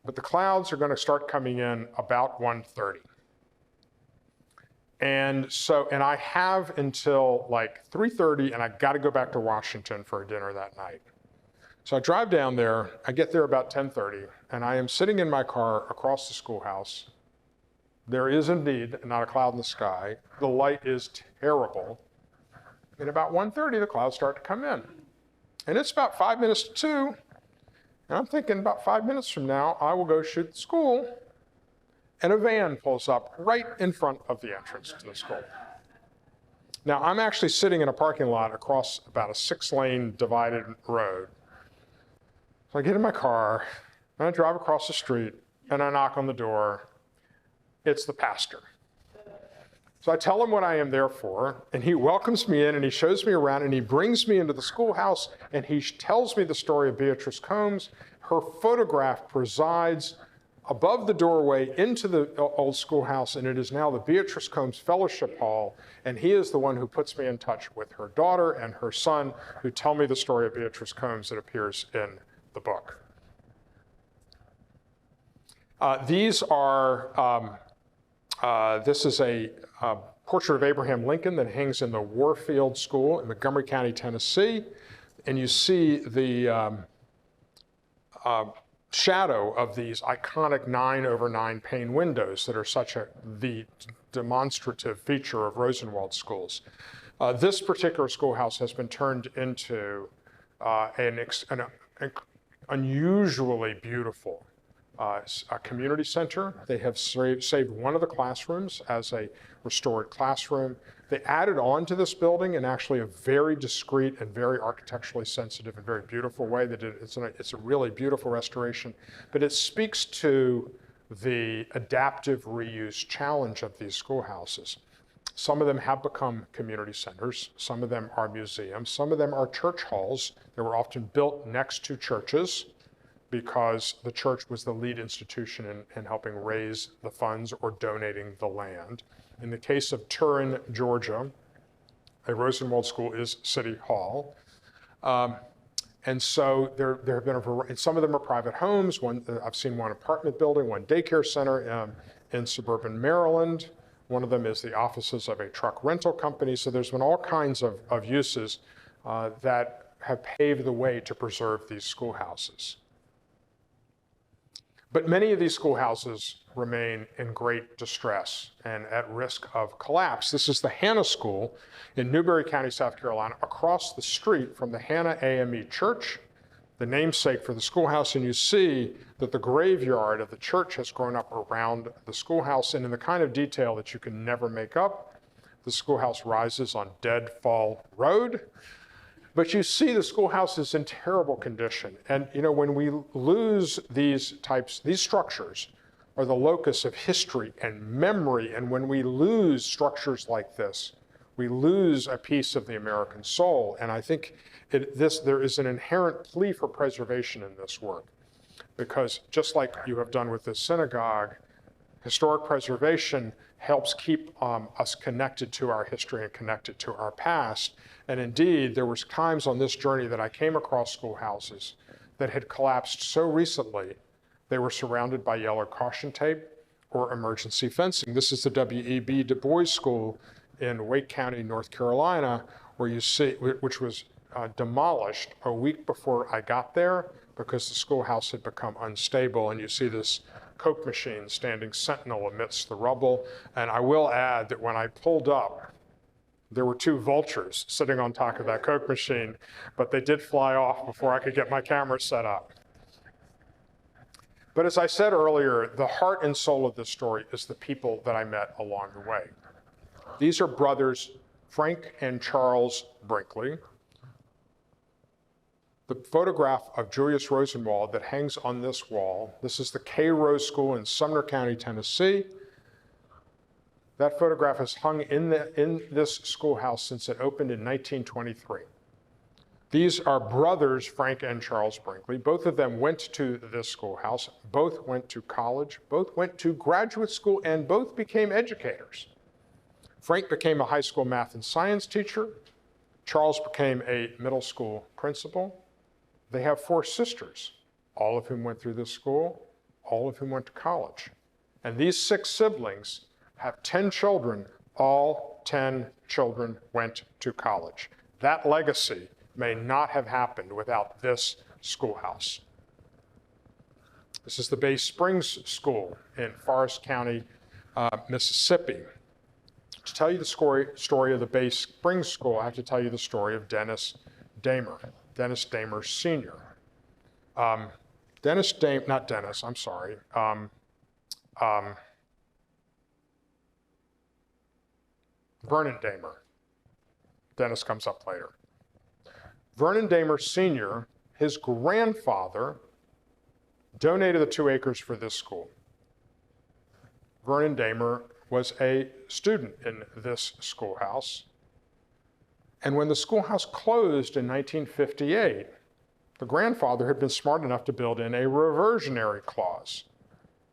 but the clouds are going to start coming in about 1:30. And I have until like 3:30, and I got to go back to Washington for a dinner that night. So I drive down there, I get there about 10:30, and I am sitting in my car across the schoolhouse. There is indeed not a cloud in the sky. The light is terrible. And about 1:30, the clouds start to come in. And it's about 5 minutes to 2, and I'm thinking about 5 minutes from now, I will go shoot the school, and a van pulls up right in front of the entrance to the school. Now, I'm actually sitting in a parking lot across about a 6-lane divided road. So I get in my car, and I drive across the street, and I knock on the door. It's the pastor. So I tell him what I am there for, and he welcomes me in, and he shows me around, and he brings me into the schoolhouse, and he tells me the story of Beatrice Combs. Her photograph presides above the doorway into the old schoolhouse, and it is now the Beatrice Combs Fellowship Hall, and he is the one who puts me in touch with her daughter and her son, who tell me the story of Beatrice Combs that appears in the book. This is a portrait of Abraham Lincoln that hangs in the Warfield School in Montgomery County, Tennessee, and you see the shadow of these iconic 9/9 pane windows that are the demonstrative feature of Rosenwald schools. This particular schoolhouse has been turned into an unusually beautiful a community center. They have saved one of the classrooms as a restored classroom. They added on to this building in actually a very discreet and very architecturally sensitive and very beautiful way. It's a really beautiful restoration, but it speaks to the adaptive reuse challenge of these schoolhouses. Some of them have become community centers. Some of them are museums. Some of them are church halls. They were often built next to churches because the church was the lead institution in helping raise the funds or donating the land. In the case of Turin, Georgia, a Rosenwald school is City Hall. And so there have been a variety, some of them are private homes. I've seen one apartment building, one daycare center in suburban Maryland. One of them is the offices of a truck rental company. So there's been all kinds of uses that have paved the way to preserve these schoolhouses. But many of these schoolhouses remain in great distress and at risk of collapse. This is the Hannah School in Newberry County, South Carolina, across the street from the Hannah AME Church, the namesake for the schoolhouse. And you see that the graveyard of the church has grown up around the schoolhouse, and in the kind of detail that you can never make up. The schoolhouse rises on Deadfall Road. But you see the schoolhouse is in terrible condition. And when we lose these structures are the locus of history and memory. And when we lose structures like this, we lose a piece of the American soul. And I think there is an inherent plea for preservation in this work, because just like you have done with this synagogue, historic preservation helps keep us connected to our history and connected to our past. And indeed, there was times on this journey that I came across schoolhouses that had collapsed so recently, they were surrounded by yellow caution tape or emergency fencing. This is the W.E.B. Du Bois School in Wake County, North Carolina, where you see, which was demolished a week before I got there because the schoolhouse had become unstable. And you see this Coke machine standing sentinel amidst the rubble. And I will add that when I pulled up, there were 2 vultures sitting on top of that Coke machine, but they did fly off before I could get my camera set up. But as I said earlier, the heart and soul of this story is the people that I met along the way. These are brothers Frank and Charles Brinkley. The photograph of Julius Rosenwald that hangs on this wall, this is the K. Rose School in Sumner County, Tennessee. That photograph has hung in this schoolhouse since it opened in 1923. These are brothers, Frank and Charles Brinkley. Both of them went to this schoolhouse. Both went to college. Both went to graduate school, and both became educators. Frank became a high school math and science teacher. Charles became a middle school principal. They have 4 sisters, all of whom went through this school, all of whom went to college. And these 6 siblings have 10 children. All 10 children went to college. That legacy may not have happened without this schoolhouse. This is the Bay Springs School in Forest County, Mississippi. To tell you the story of the Bay Springs School, I have to tell you the story of Dennis Damer Sr. Vernon Damer. Dennis comes up later. Vernon Damer Sr., his grandfather, donated the 2 acres for this school. Vernon Damer was a student in this schoolhouse. And when the schoolhouse closed in 1958, the grandfather had been smart enough to build in a reversionary clause.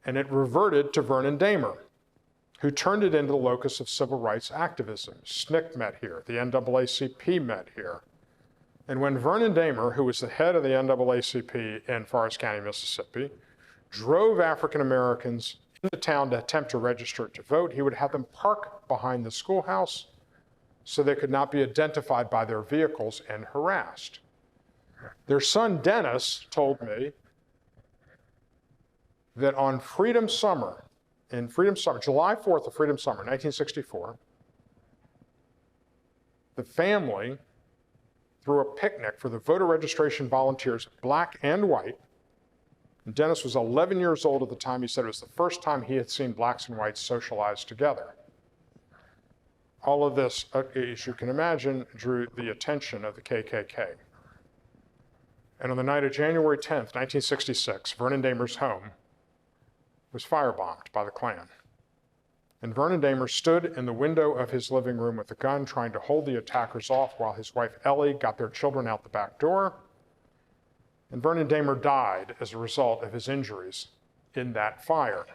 And it reverted to Vernon Damer, who turned it into the locus of civil rights activism. SNCC met here, the NAACP met here. And when Vernon Damer, who was the head of the NAACP in Forest County, Mississippi, drove African Americans into town to attempt to register to vote, he would have them park behind the schoolhouse so they could not be identified by their vehicles and harassed. Their son Dennis told me that on Freedom Summer, July 4th of Freedom Summer, 1964, the family threw a picnic for the voter registration volunteers, black and white. And Dennis was 11 years old at the time. He said it was the first time he had seen blacks and whites socialize together. All of this, as you can imagine, drew the attention of the KKK. And on the night of January 10th, 1966, Vernon Damer's home was firebombed by the Klan. And Vernon Damer stood in the window of his living room with a gun trying to hold the attackers off while his wife Ellie got their children out the back door. And Vernon Damer died as a result of his injuries in that fire.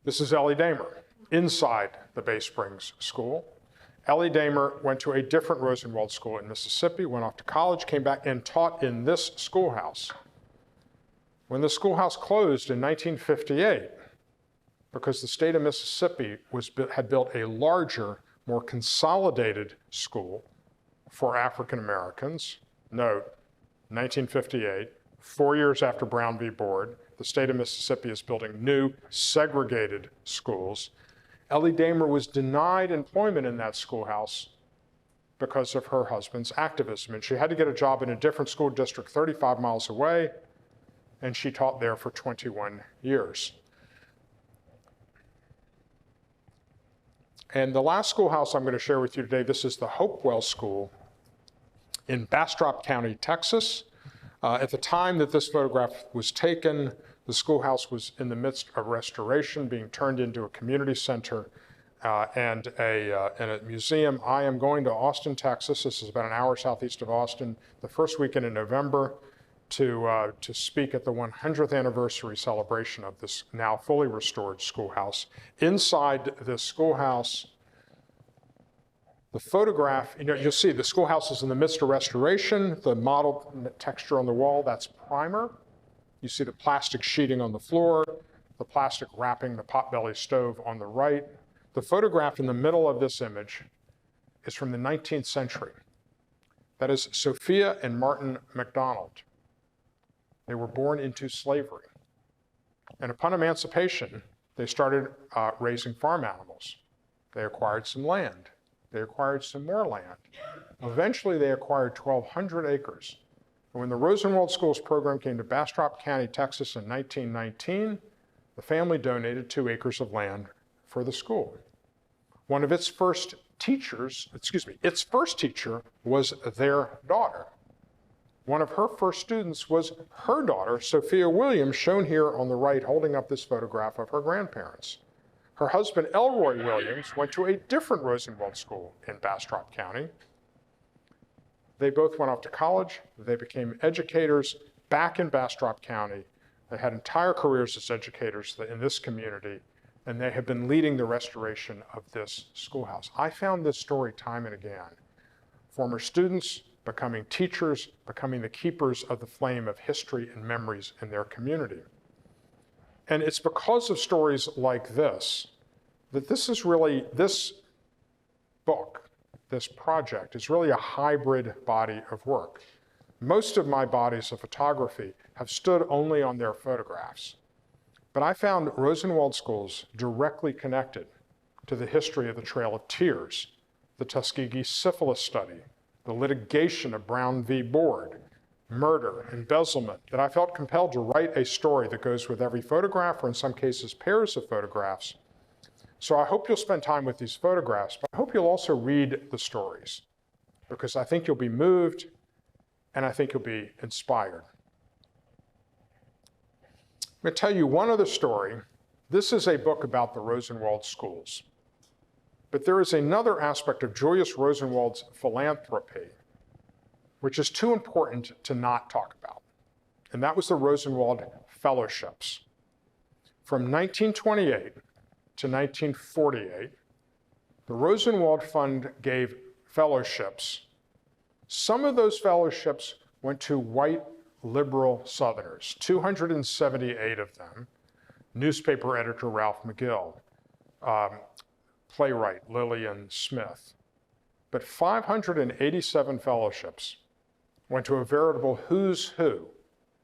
This is Ellie Damer inside the Bay Springs School. Ellie Damer went to a different Rosenwald school in Mississippi, went off to college, came back and taught in this schoolhouse. When the schoolhouse closed in 1958, because the state of Mississippi had built a larger, more consolidated school for African Americans, note, 1958, 4 years after Brown v. Board, the state of Mississippi is building new segregated schools. Ellie Damer was denied employment in that schoolhouse because of her husband's activism, and she had to get a job in a different school district 35 miles away, and she taught there for 21 years. And the last schoolhouse I'm going to share with you today, this is the Hopewell School in Bastrop County, Texas. At the time that this photograph was taken, the The schoolhouse was in the midst of restoration, being turned into a community center and a museum. I am going to Austin, Texas. This is about an hour southeast of Austin, the first weekend in November to speak at the 100th anniversary celebration of this now fully restored schoolhouse. Inside this schoolhouse, the photograph, you'll see the schoolhouse is in the midst of restoration. The model texture on the wall, that's primer. You see the plastic sheeting on the floor, the plastic wrapping the potbelly stove on the right. The photograph in the middle of this image is from the 19th century. That is Sophia and Martin MacDonald. They were born into slavery. And upon emancipation, they started raising farm animals. They acquired some land. They acquired some more land. Eventually, they acquired 1,200 acres. And when the Rosenwald Schools program came to Bastrop County, Texas in 1919, the family donated 2 acres of land for the school. One of its first teachers was their daughter. One of her first students was her daughter, Sophia Williams, shown here on the right, holding up this photograph of her grandparents. Her husband, Elroy Williams, went to a different Rosenwald school in Bastrop County. They both went off to college. They became educators back in Bastrop County. They had entire careers as educators in this community, and they have been leading the restoration of this schoolhouse. I found this story time and again. Former students becoming teachers, becoming the keepers of the flame of history and memories in their community. And it's because of stories like this that this book, this project, is really a hybrid body of work. Most of my bodies of photography have stood only on their photographs. But I found Rosenwald Schools directly connected to the history of the Trail of Tears, the Tuskegee syphilis study, the litigation of Brown v. Board, murder, embezzlement, that I felt compelled to write a story that goes with every photograph, or in some cases, pairs of photographs. So I hope you'll spend time with these photographs, but I hope you'll also read the stories, because I think you'll be moved and I think you'll be inspired. I'm going to tell you one other story. This is a book about the Rosenwald Schools. But there is another aspect of Julius Rosenwald's philanthropy, which is too important to not talk about. And that was the Rosenwald Fellowships. From 1928 to 1948, the Rosenwald Fund gave fellowships. Some of those fellowships went to white liberal Southerners, 278 of them, newspaper editor Ralph McGill, playwright Lillian Smith. But 587 fellowships went to a veritable who's who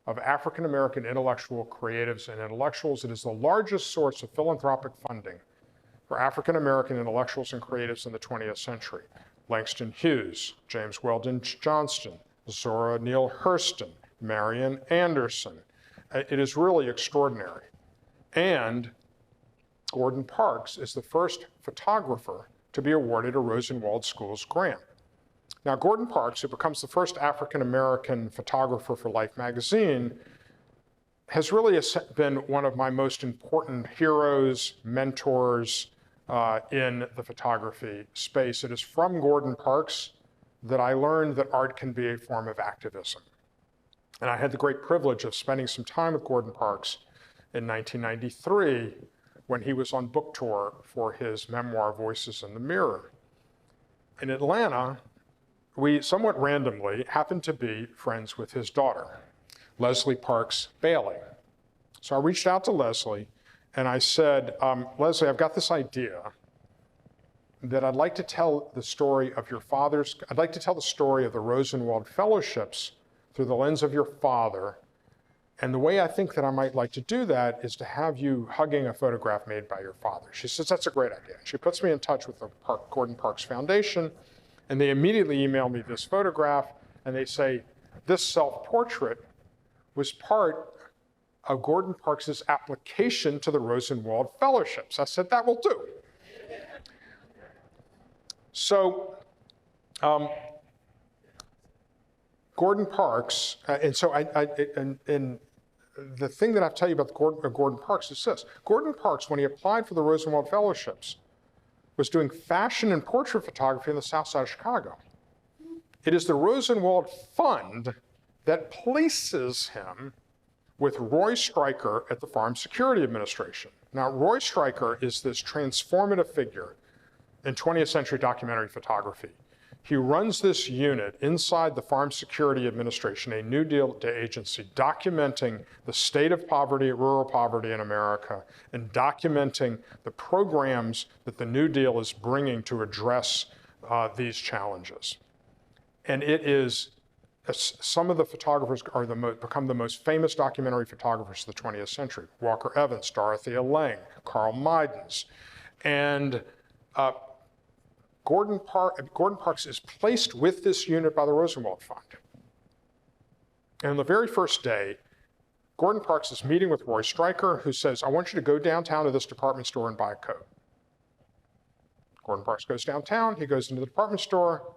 of African-American intellectual creatives and intellectuals. It is the largest source of philanthropic funding for African-American intellectuals and creatives in the 20th century. Langston Hughes, James Weldon Johnston, Zora Neale Hurston, Marian Anderson. It is really extraordinary. And Gordon Parks is the first photographer to be awarded a Rosenwald Schools grant. Now, Gordon Parks, who becomes the first African-American photographer for Life magazine, has really been one of my most important heroes, mentors in the photography space. It is from Gordon Parks that I learned that art can be a form of activism. And I had the great privilege of spending some time with Gordon Parks in 1993 when he was on book tour for his memoir, Voices in the Mirror. In Atlanta, we somewhat randomly happened to be friends with his daughter, Leslie Parks Bailey. So I reached out to Leslie and I said, Leslie, I've got this idea that I'd like to tell the story of your father's, I'd like to tell the story of the Rosenwald Fellowships through the lens of your father. And the way I think that I might like to do that is to have you hugging a photograph made by your father. She says, that's a great idea. She puts me in touch with the Gordon Parks Foundation, and they immediately email me this photograph, and they say, this self-portrait was part of Gordon Parks's application to the Rosenwald Fellowships. I said, that will do. So, Gordon Parks, and so the thing that I'll tell you about Gordon Parks is this. Gordon Parks, when he applied for the Rosenwald Fellowships, was doing fashion and portrait photography in the south side of Chicago. It is the Rosenwald Fund that places him with Roy Stryker at the Farm Security Administration. Now, Roy Stryker is this transformative figure in 20th century documentary photography. He runs this unit inside the Farm Security Administration, a New Deal agency, documenting the state of poverty, rural poverty in America, and documenting the programs that the New Deal is bringing to address these challenges. And it is, some of the photographers are become the most famous documentary photographers of the 20th century. Walker Evans, Dorothea Lange, Carl Meidens. And Gordon Parks is placed with this unit by the Rosenwald Fund. And on the very first day, Gordon Parks is meeting with Roy Stryker, who says, I want you to go downtown to this department store and buy a coat. Gordon Parks goes downtown, he goes into the department store,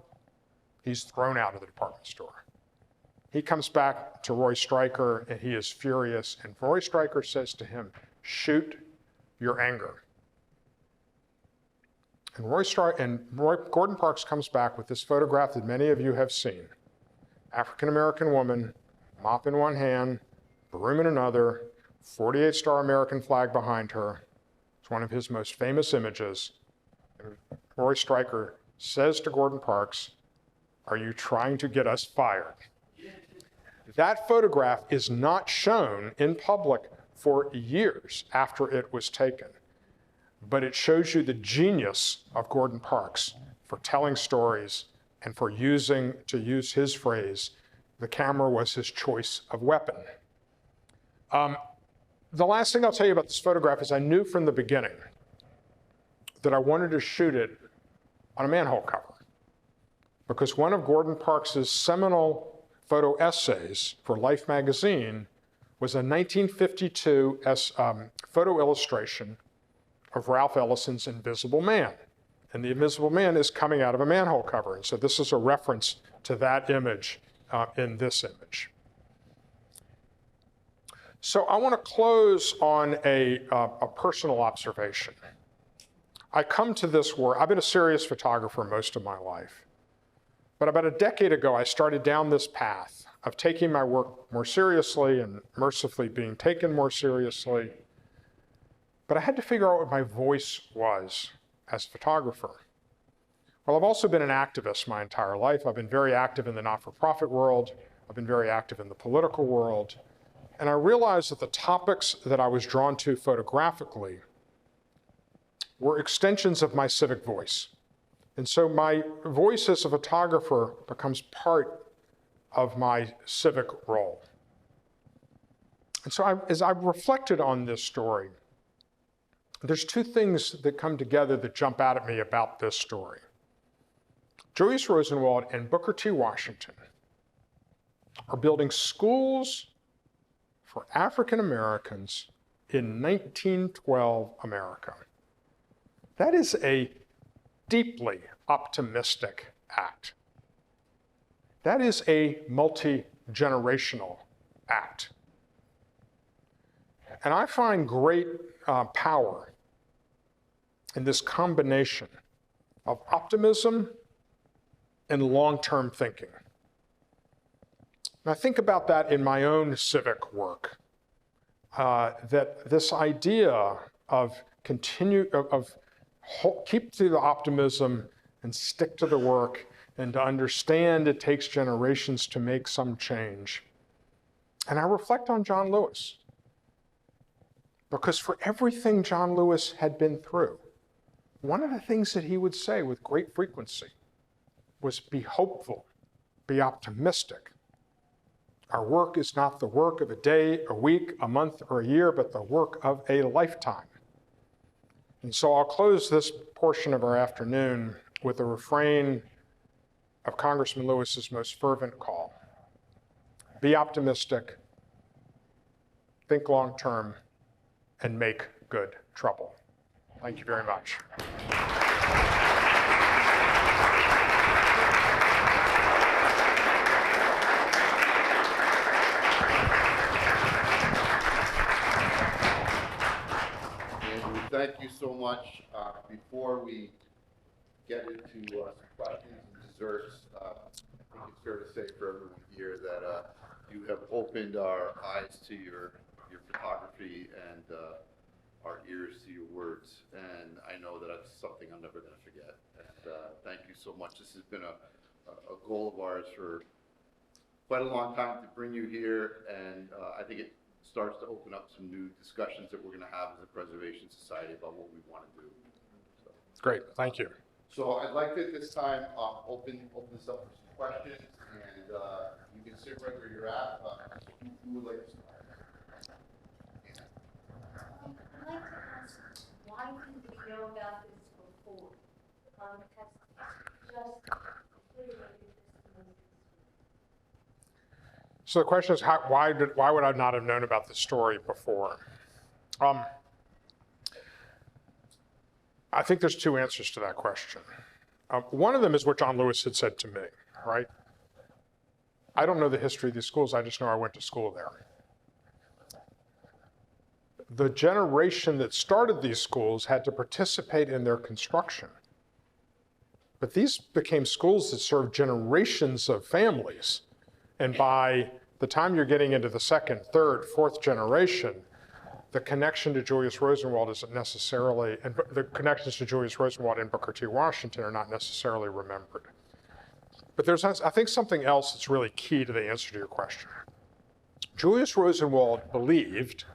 he's thrown out of the department store. He comes back to Roy Stryker and he is furious, and Roy Stryker says to him, shoot your anger. And Gordon Parks comes back with this photograph that many of you have seen. African-American woman, mop in one hand, broom in another, 48 Star American flag behind her. It's one of his most famous images. And Roy Stryker says to Gordon Parks, are you trying to get us fired? That photograph is not shown in public for years after it was taken. But it shows you the genius of Gordon Parks for telling stories and for to use his phrase, the camera was his choice of weapon. The last thing I'll tell you about this photograph is I knew from the beginning that I wanted to shoot it on a manhole cover, because one of Gordon Parks's seminal photo essays for Life magazine was a 1952 photo illustration of Ralph Ellison's Invisible Man. And the Invisible Man is coming out of a manhole cover. And so this is a reference to that image in this image. So I want to close on a personal observation. I come to this work, I've been a serious photographer most of my life. But about a decade ago, I started down this path of taking my work more seriously and mercifully being taken more seriously. But I had to figure out what my voice was as a photographer. Well, I've also been an activist my entire life. I've been very active in the not-for-profit world. I've been very active in the political world. And I realized that the topics that I was drawn to photographically were extensions of my civic voice. And so my voice as a photographer becomes part of my civic role. And so as I reflected on this story, there's two things that come together that jump out at me about this story. Julius Rosenwald and Booker T. Washington are building schools for African Americans in 1912 America. That is a deeply optimistic act. That is a multi-generational act. And I find great power in this combination of optimism and long-term thinking. And I think about that in my own civic work, that this idea of keep to the optimism and stick to the work, and to understand it takes generations to make some change. And I reflect on John Lewis, because for everything John Lewis had been through, one of the things that he would say with great frequency was, be hopeful, be optimistic. Our work is not the work of a day, a week, a month, or a year, but the work of a lifetime. And so I'll close this portion of our afternoon with a refrain of Congressman Lewis's most fervent call. Be optimistic, think long-term, and make good trouble. Thank you very much. thank you so much. Before we get into some questions and desserts, I think it's fair to say for everyone here that you have opened our eyes to your photography and our ears to your words. And I know that that's something I'm never going to forget. And thank you so much. This has been a goal of ours for quite a long time to bring you here. And I think it starts to open up some new discussions that we're going to have as a preservation society about what we want to do. So, Great, thank you. so I'd like to at this time open this up for some questions, and you can sit right where you're at. Who would like to start? I'd like to ask, why didn't we know about this before? Has just obliterated this movie. So the question is, why would I not have known about this story before? I think there's two answers to that question. One of them is what John Lewis had said to me, right? I don't know the history of these schools, I just know I went to school there. The generation that started these schools had to participate in their construction. But these became schools that served generations of families. And by the time you're getting into the second, third, fourth generation, the connection to Julius Rosenwald isn't necessarily, and the connections to Julius Rosenwald and Booker T. Washington are not necessarily remembered. But there's, I think, something else that's really key to the answer to your question. Julius Rosenwald believed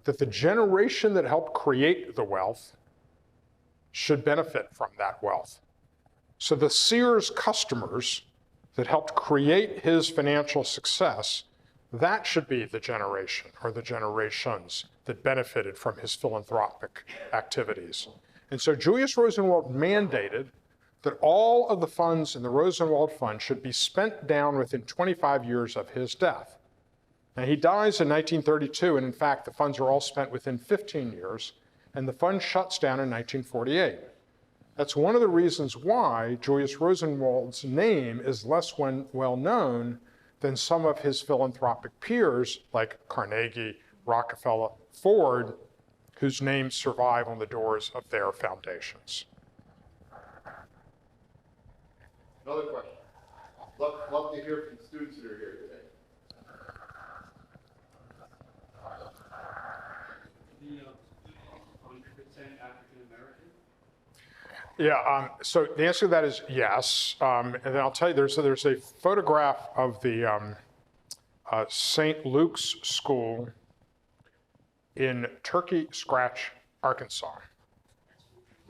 that the generation that helped create the wealth should benefit from that wealth. So the Sears customers that helped create his financial success, that should be the generation or the generations that benefited from his philanthropic activities. And so Julius Rosenwald mandated that all of the funds in the Rosenwald Fund should be spent down within 25 years of his death. Now, he dies in 1932, and in fact, the funds are all spent within 15 years, and the fund shuts down in 1948. That's one of the reasons why Julius Rosenwald's name is less well known than some of his philanthropic peers like Carnegie, Rockefeller, Ford, whose names survive on the doors of their foundations. Another question. Love to hear from the students that are here today. The 100% African American? Yeah, so the answer to that is yes. And then I'll tell you, there's a photograph of the St. Luke's School in Turkey Scratch, Arkansas.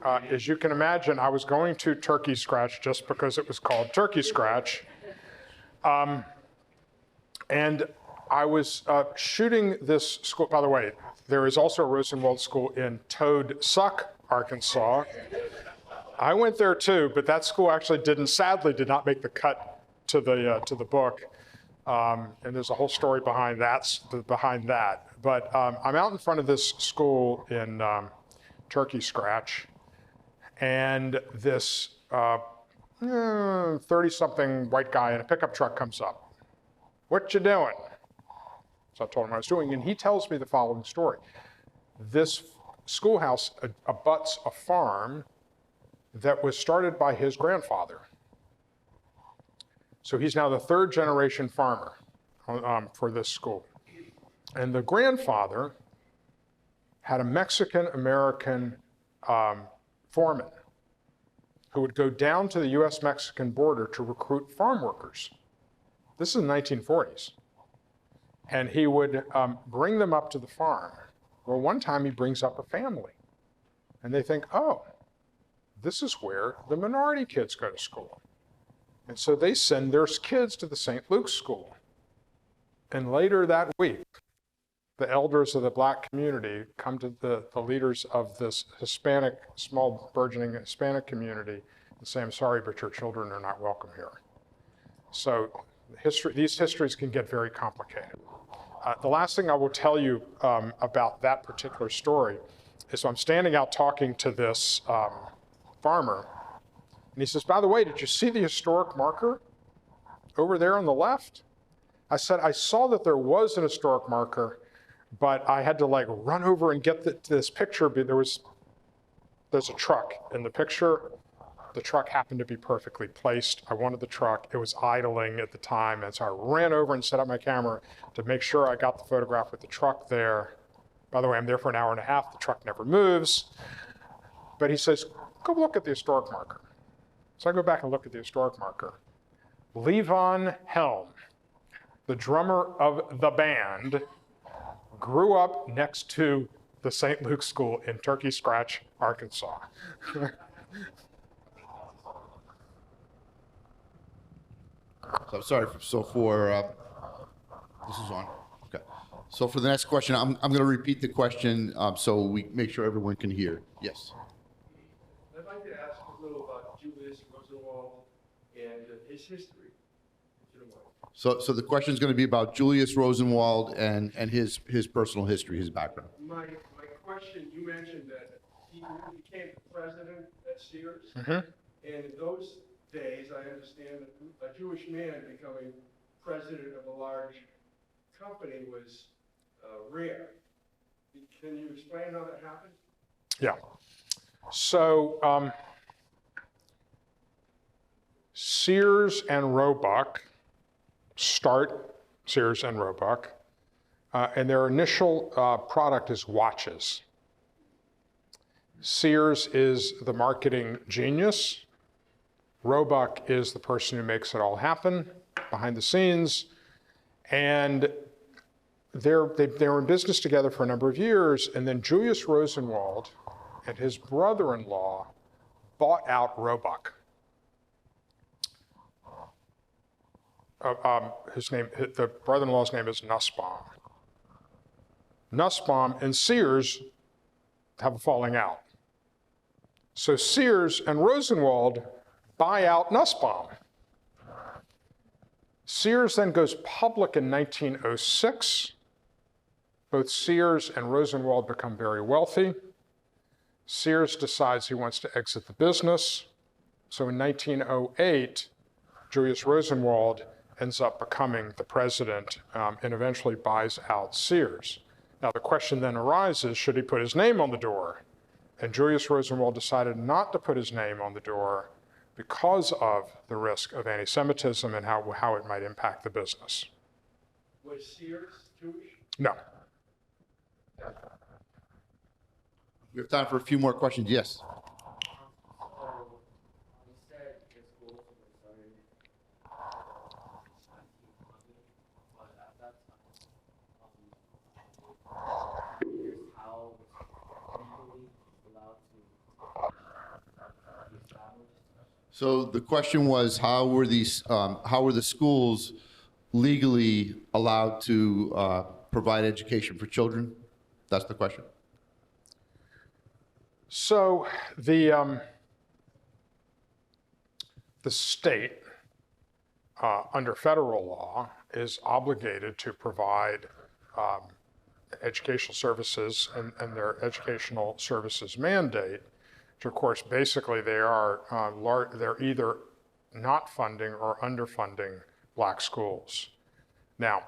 As you can imagine, I was going to Turkey Scratch just because it was called Turkey Scratch. And I was shooting this school. By the way, there is also a Rosenwald School in Toad Suck, Arkansas. I went there too, but that school actually sadly did not make the cut to the book. And there's a whole story behind that. But I'm out in front of this school in Turkey Scratch, and this 30-something white guy in a pickup truck comes up. "What you doing?" So I told him what I was doing, and he tells me the following story. This schoolhouse abuts a farm that was started by his grandfather. So he's now the third generation farmer for this school. And the grandfather had a Mexican-American foreman who would go down to the US-Mexican border to recruit farm workers. This is the 1940s. And he would bring them up to the farm. Well, one time he brings up a family. And they think, oh, this is where the minority kids go to school. And so they send their kids to the St. Luke's School. And later that week, the elders of the black community come to the leaders of this Hispanic, small burgeoning Hispanic community and say, "I'm sorry, but your children are not welcome here." So these histories can get very complicated. The last thing I will tell you about that particular story is I'm standing out talking to this farmer, and he says, "By the way, did you see the historic marker over there on the left?" I said, "I saw that there was an historic marker, but I had to like run over and get this picture. But there's a truck in the picture. The truck happened to be perfectly placed. I wanted the truck. It was idling at the time. And so I ran over and set up my camera to make sure I got the photograph with the truck there. By the way, I'm there for an hour and a half. The truck never moves. But he says, go look at the historic marker. So I go back and look at the historic marker. Levon Helm, the drummer of the band, grew up next to the St. Luke's School in Turkey Scratch, Arkansas. So I'm sorry. This is on. Okay. So for the next question, I'm going to repeat the question so we make sure everyone can hear. Yes. I'd like to ask a little about Julius Rosenwald and his history, if you don't mind. So the question is going to be about Julius Rosenwald and his personal history, his background. My question, you mentioned that he became president at Sears. Mhm. And in those days, I understand that a Jewish man becoming president of a large company was rare. Can you explain how that happened? Yeah. So Sears and Roebuck start Sears and Roebuck, and their initial product is watches. Sears is the marketing genius. Roebuck is the person who makes it all happen behind the scenes. And they were in business together for a number of years, and then Julius Rosenwald and his brother-in-law bought out Roebuck. The brother-in-law's name is Nussbaum. Nussbaum and Sears have a falling out. So Sears and Rosenwald buy out Nussbaum. Sears then goes public in 1906. Both Sears and Rosenwald become very wealthy. Sears decides he wants to exit the business. So in 1908, Julius Rosenwald ends up becoming the president and eventually buys out Sears. Now the question then arises, should he put his name on the door? And Julius Rosenwald decided not to put his name on the door because of the risk of anti-Semitism and how it might impact the business. Was Sears Jewish? No. We have time for a few more questions. Yes. So, you said the schools were started in 1900, but at that time, here's how legally allowed to be established. So the question was, how were the schools legally allowed to provide education for children? That's the question. So the state, under federal law, is obligated to provide educational services and their educational services mandate, which of course basically they're either not funding or underfunding black schools. Now,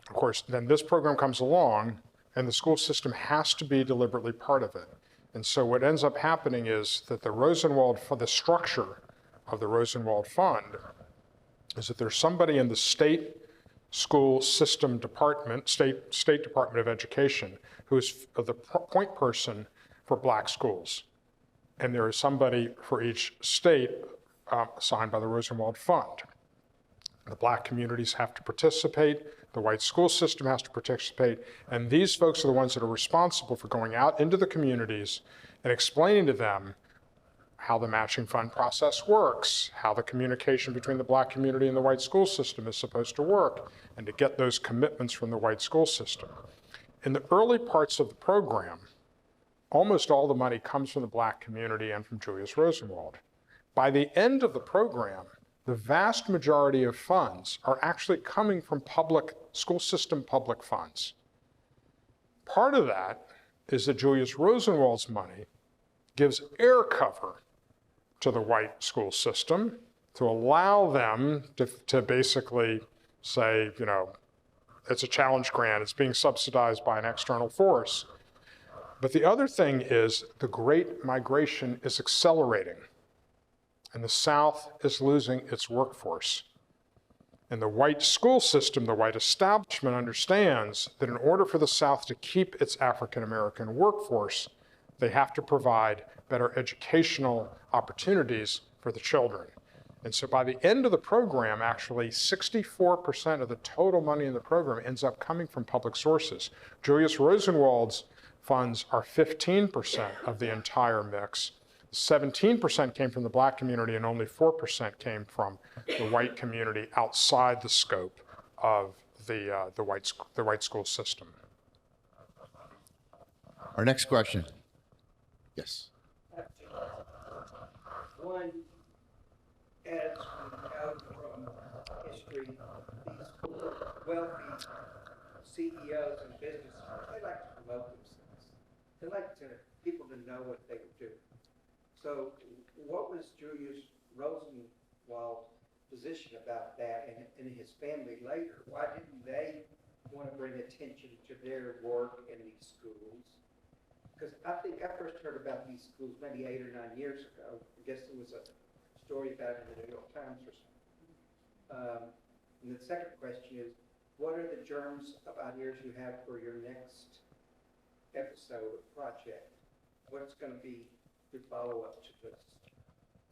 of course, then this program comes along and the school system has to be deliberately part of it. And so what ends up happening is that the structure of the Rosenwald Fund is that there's somebody in the state school system department, state Department of Education, who is the point person for black schools. And there is somebody for each state assigned by the Rosenwald Fund. The black communities have to participate, the white school system has to participate, and these folks are the ones that are responsible for going out into the communities and explaining to them how the matching fund process works, how the communication between the black community and the white school system is supposed to work, and to get those commitments from the white school system. In the early parts of the program, almost all the money comes from the black community and from Julius Rosenwald. By the end of the program, the vast majority of funds are actually coming from public school system public funds. Part of that is that Julius Rosenwald's money gives air cover to the white school system to allow them to basically say, it's a challenge grant. It's being subsidized by an external force. But the other thing is the Great Migration is accelerating, and the South is losing its workforce. And the white school system, the white establishment understands that in order for the South to keep its African American workforce, they have to provide better educational opportunities for the children. And so by the end of the program, actually 64% of the total money in the program ends up coming from public sources. Julius Rosenwald's funds are 15% of the entire mix. 17% came from the black community and only 4% came from the white community outside the scope of the white school system. Our next question. Yes. One, as we know from history, these wealthy CEOs and businesses, they like to promote themselves. They like people to know what they do. So what was Julius Rosenwald's position about that and his family later? Why didn't they want to bring attention to their work in these schools? Because I think I first heard about these schools maybe 8 or 9 years ago. I guess there was a story about it in the New York Times or something. And the second question is, what are the germs of ideas you have for your next episode or project? What's going to be your follow-up to this?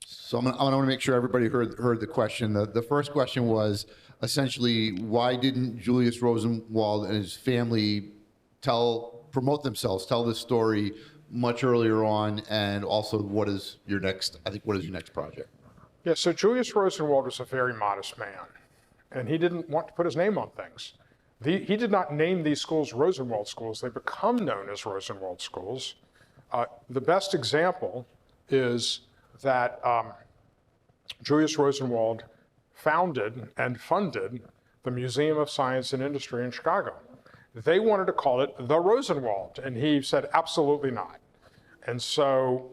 So I want to make sure everybody heard the question. The first question was essentially, why didn't Julius Rosenwald and his family promote themselves, tell this story much earlier on, and also what is your next project? Yeah, so Julius Rosenwald was a very modest man, and he didn't want to put his name on things. He did not name these schools Rosenwald schools. They become known as Rosenwald schools. The best example is that Julius Rosenwald founded and funded the Museum of Science and Industry in Chicago. They wanted to call it the Rosenwald, and he said absolutely not. And so,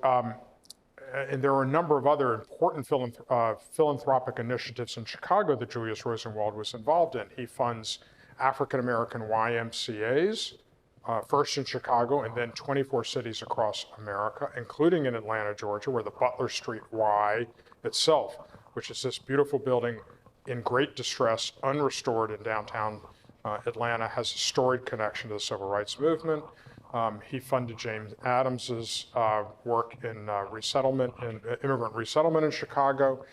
and there were a number of other important philanthropic initiatives in Chicago that Julius Rosenwald was involved in. He funds African American YMCAs, first in Chicago and then 24 cities across America, including in Atlanta, Georgia, where the Butler Street Y itself, which is this beautiful building in great distress, unrestored in downtown Atlanta, has a storied connection to the civil rights movement. He funded James Adams's work in immigrant resettlement in Chicago.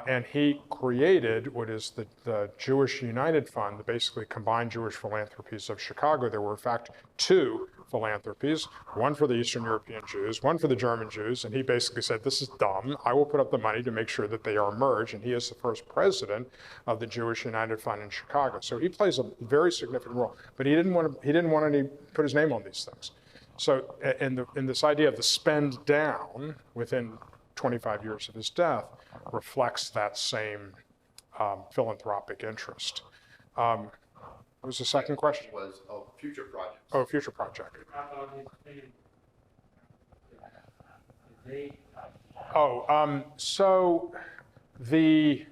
And he created what is the Jewish United Fund, the basically combined Jewish philanthropies of Chicago. There were, in fact, 2 philanthropies, one for the Eastern European Jews, one for the German Jews, and he basically said, this is dumb. I will put up the money to make sure that they are merged, and he is the first president of the Jewish United Fund in Chicago. So he plays a very significant role, but he didn't want to put his name on these things. So, in this idea of the spend down within 25 years of his death reflects that same philanthropic interest. What was the second question? Was future projects. Oh, future project. So the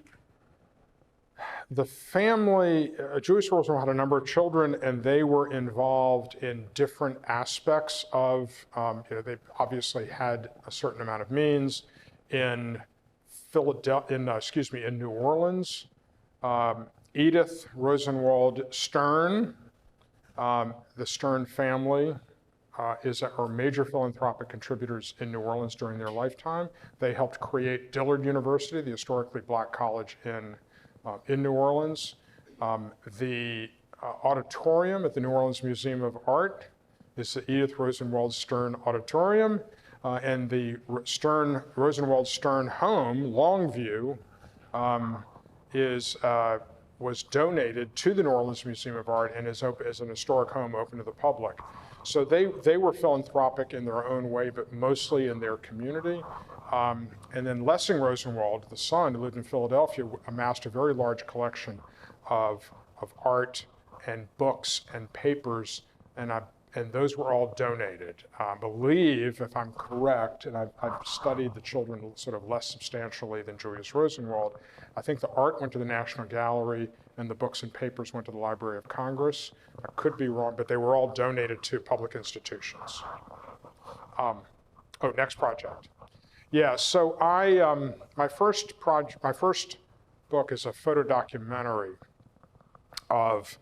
family, Julius Rosenwald had a number of children, and they were involved in different aspects of, they obviously had a certain amount of means. In New Orleans, Edith Rosenwald Stern, the Stern family are major philanthropic contributors in New Orleans during their lifetime. They helped create Dillard University, the historically black college in New Orleans. The auditorium at the New Orleans Museum of Art is the Edith Rosenwald Stern Auditorium. And the Rosenwald Stern home, Longview, was donated to the New Orleans Museum of Art and is an historic home open to the public. So they were philanthropic in their own way, but mostly in their community. And then Lessing Rosenwald, the son, who lived in Philadelphia, amassed a very large collection of art and books and papers, and those were all donated. I believe, if I'm correct, and I've studied the children sort of less substantially than Julius Rosenwald, I think the art went to the National Gallery and the books and papers went to the Library of Congress. I could be wrong, but they were all donated to public institutions. Next project. Yeah, so my first book is a photo documentary of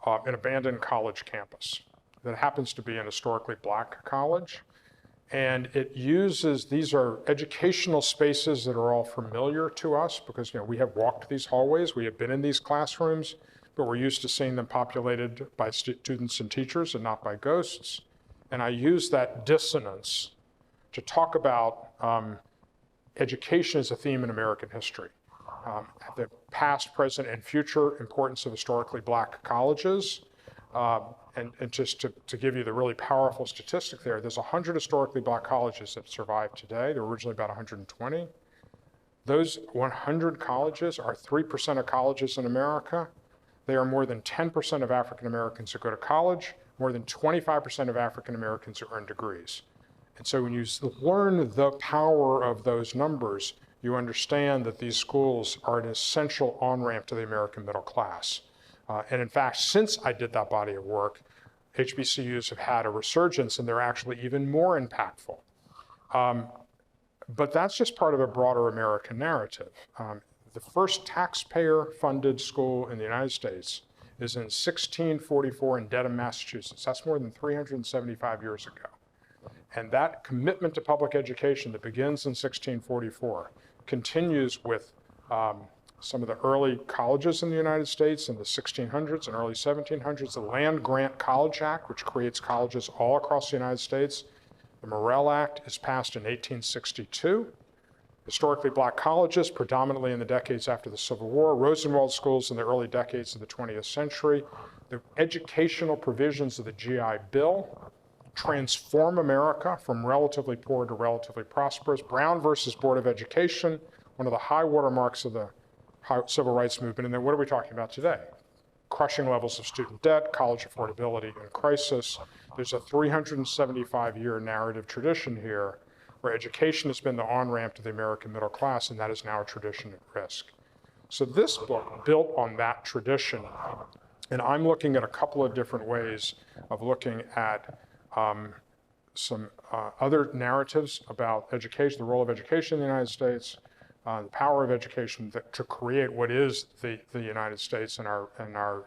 an abandoned college campus that happens to be an historically black college. And it uses, these are educational spaces that are all familiar to us because, we have walked these hallways, we have been in these classrooms, but we're used to seeing them populated by students and teachers and not by ghosts. And I use that dissonance to talk about education as a theme in American history. The past, present, and future importance of historically black colleges. And just to give you the really powerful statistic there's 100 historically black colleges that survive today. There were originally about 120. Those 100 colleges are 3% of colleges in America. They are more than 10% of African Americans who go to college, more than 25% of African Americans who earn degrees. And so when you learn the power of those numbers, you understand that these schools are an essential on-ramp to the American middle class. And in fact, since I did that body of work, HBCUs have had a resurgence and they're actually even more impactful. But that's just part of a broader American narrative. The first taxpayer-funded school in the United States is in 1644 in Dedham, Massachusetts. That's more than 375 years ago. And that commitment to public education that begins in 1644 continues with some of the early colleges in the United States in the 1600s and early 1700s, the Land Grant College Act, which creates colleges all across the United States. The Morrill Act is passed in 1862. Historically black colleges, predominantly in the decades after the Civil War, Rosenwald schools in the early decades of the 20th century, the educational provisions of the GI Bill transform America from relatively poor to relatively prosperous. Brown versus Board of Education, one of the high watermarks of the civil rights movement. And then what are we talking about today? Crushing levels of student debt, college affordability in crisis. There's a 375-year narrative tradition here where education has been the on-ramp to the American middle class, and that is now a tradition at risk. So this book built on that tradition, and I'm looking at a couple of different ways of looking at some other narratives about education, the role of education in the United States, the power of education to create what is the United States and our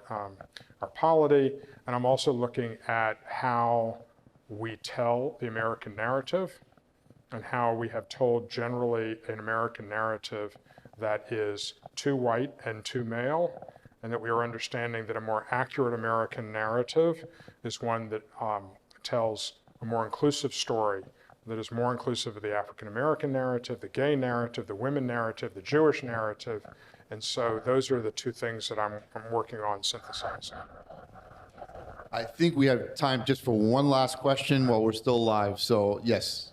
polity. And I'm also looking at how we tell the American narrative and how we have told generally an American narrative that is too white and too male, and that we are understanding that a more accurate American narrative is one that tells a more inclusive story that is more inclusive of the African American narrative, the gay narrative, the women narrative, the Jewish narrative. And so those are the two things that I'm working on synthesizing. I think we have time just for one last question while we're still live. So yes.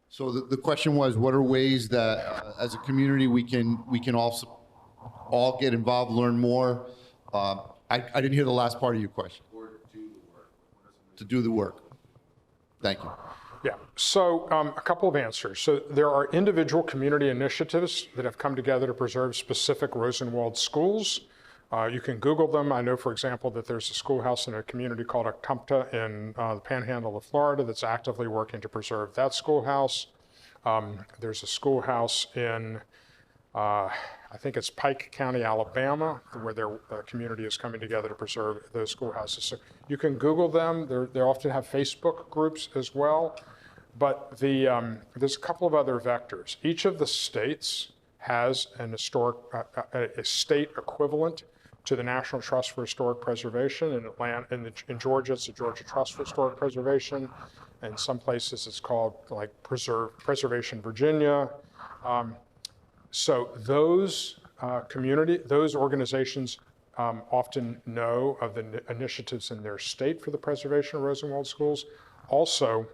So the question was, what are ways that as a community we can also all get involved, learn more? I didn't hear the last part of your question. Or do the work. To do the work. Thank you. Yeah, so a couple of answers. So there are individual community initiatives that have come together to preserve specific Rosenwald schools. You can Google them. I know, for example, that there's a schoolhouse in a community called Acomta in the Panhandle of Florida that's actively working to preserve that schoolhouse. There's a schoolhouse in, I think it's Pike County, Alabama, where their community is coming together to preserve those schoolhouses. So you can Google them. They often have Facebook groups as well. But there's a couple of other vectors. Each of the states has an historic, a state equivalent to the National Trust for Historic Preservation. In Georgia, it's the Georgia Trust for Historic Preservation. In some places, it's called like Preservation Virginia. So those those organizations often know of the initiatives in their state for the preservation of Rosenwald schools. Also,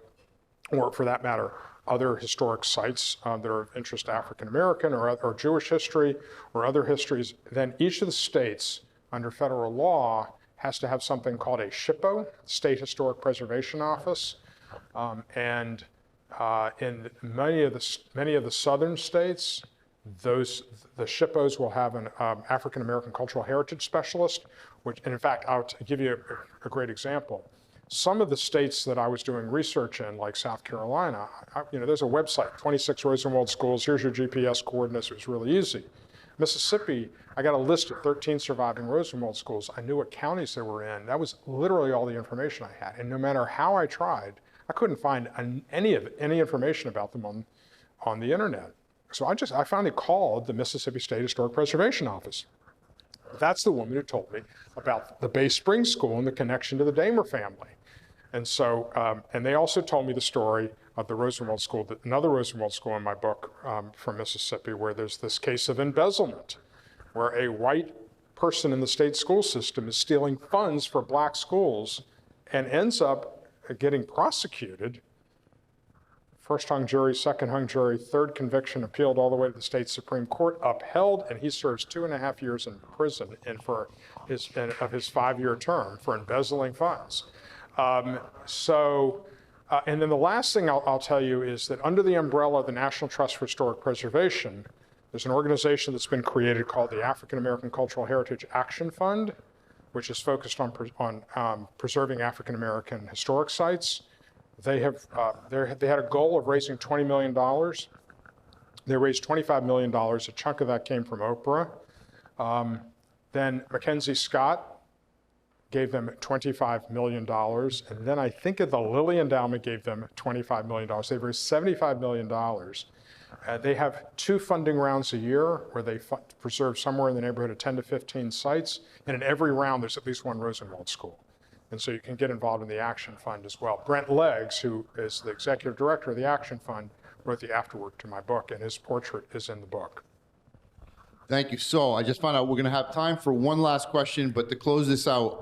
or for that matter, other historic sites that are of interest to African American or Jewish history or other histories, then each of the states under federal law has to have something called a SHPO, State Historic Preservation Office. And in many of the southern states, the SHPOs will have an African American cultural heritage specialist, and in fact, I'll give you a great example. Some of the states that I was doing research in, like South Carolina, there's a website, 26 Rosenwald schools, here's your GPS coordinates, it was really easy. Mississippi, I got a list of 13 surviving Rosenwald schools. I knew what counties they were in. That was literally all the information I had. And no matter how I tried, I couldn't find any information about them on the internet. So I finally called the Mississippi State Historic Preservation Office. That's the woman who told me about the Bay Springs School and the connection to the Damer family. And so, and they also told me the story of the Rosenwald School, another Rosenwald School in my book from Mississippi, where there's this case of embezzlement, where a white person in the state school system is stealing funds for black schools and ends up getting prosecuted. First hung jury, second hung jury, third conviction appealed all the way to the state Supreme Court, upheld, and he serves 2.5 years in prison of his 5-year term for embezzling funds. And then the last thing I'll tell you is that under the umbrella of the National Trust for Historic Preservation, there's an organization that's been created called the African American Cultural Heritage Action Fund, which is focused on preserving African American historic sites. They had a goal of raising $20 million. They raised $25 million. A chunk of that came from Oprah. Then Mackenzie Scott gave them $25 million. And then I think the Lilly Endowment gave them $25 million. They raised $75 million. They have 2 funding rounds a year where they preserve somewhere in the neighborhood of 10 to 15 sites. And in every round, there's at least one Rosenwald school. And so you can get involved in the Action Fund as well. Brent Leggs, who is the executive director of the Action Fund, wrote the afterword to my book, and his portrait is in the book. Thank you. So I just found out we're going to have time for one last question, but to close this out,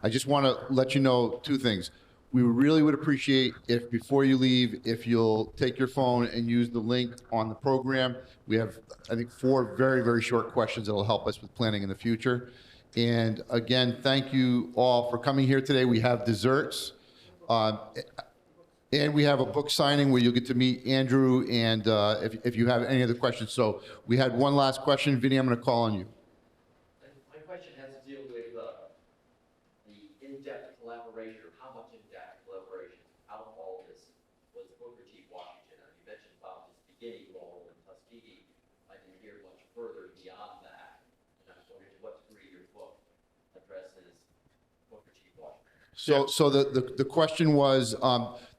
I just want to let you know 2 things. We really would appreciate if before you leave, if you'll take your phone and use the link on the program. We have, I think, 4 very, very short questions that will help us with planning in the future. And again, thank you all for coming here today. We have desserts. And we have a book signing where you'll get to meet Andrew, and if you have any other questions. So we had one last question. Vinny, I'm going to call on you. My question has to deal with the in-depth collaboration, or how much in-depth collaboration out of all this was Booker T. Washington. You mentioned about his beginning role in Tuskegee. I didn't hear much further beyond that. And I was wondering to what degree your book addresses Booker T. Washington. So the question was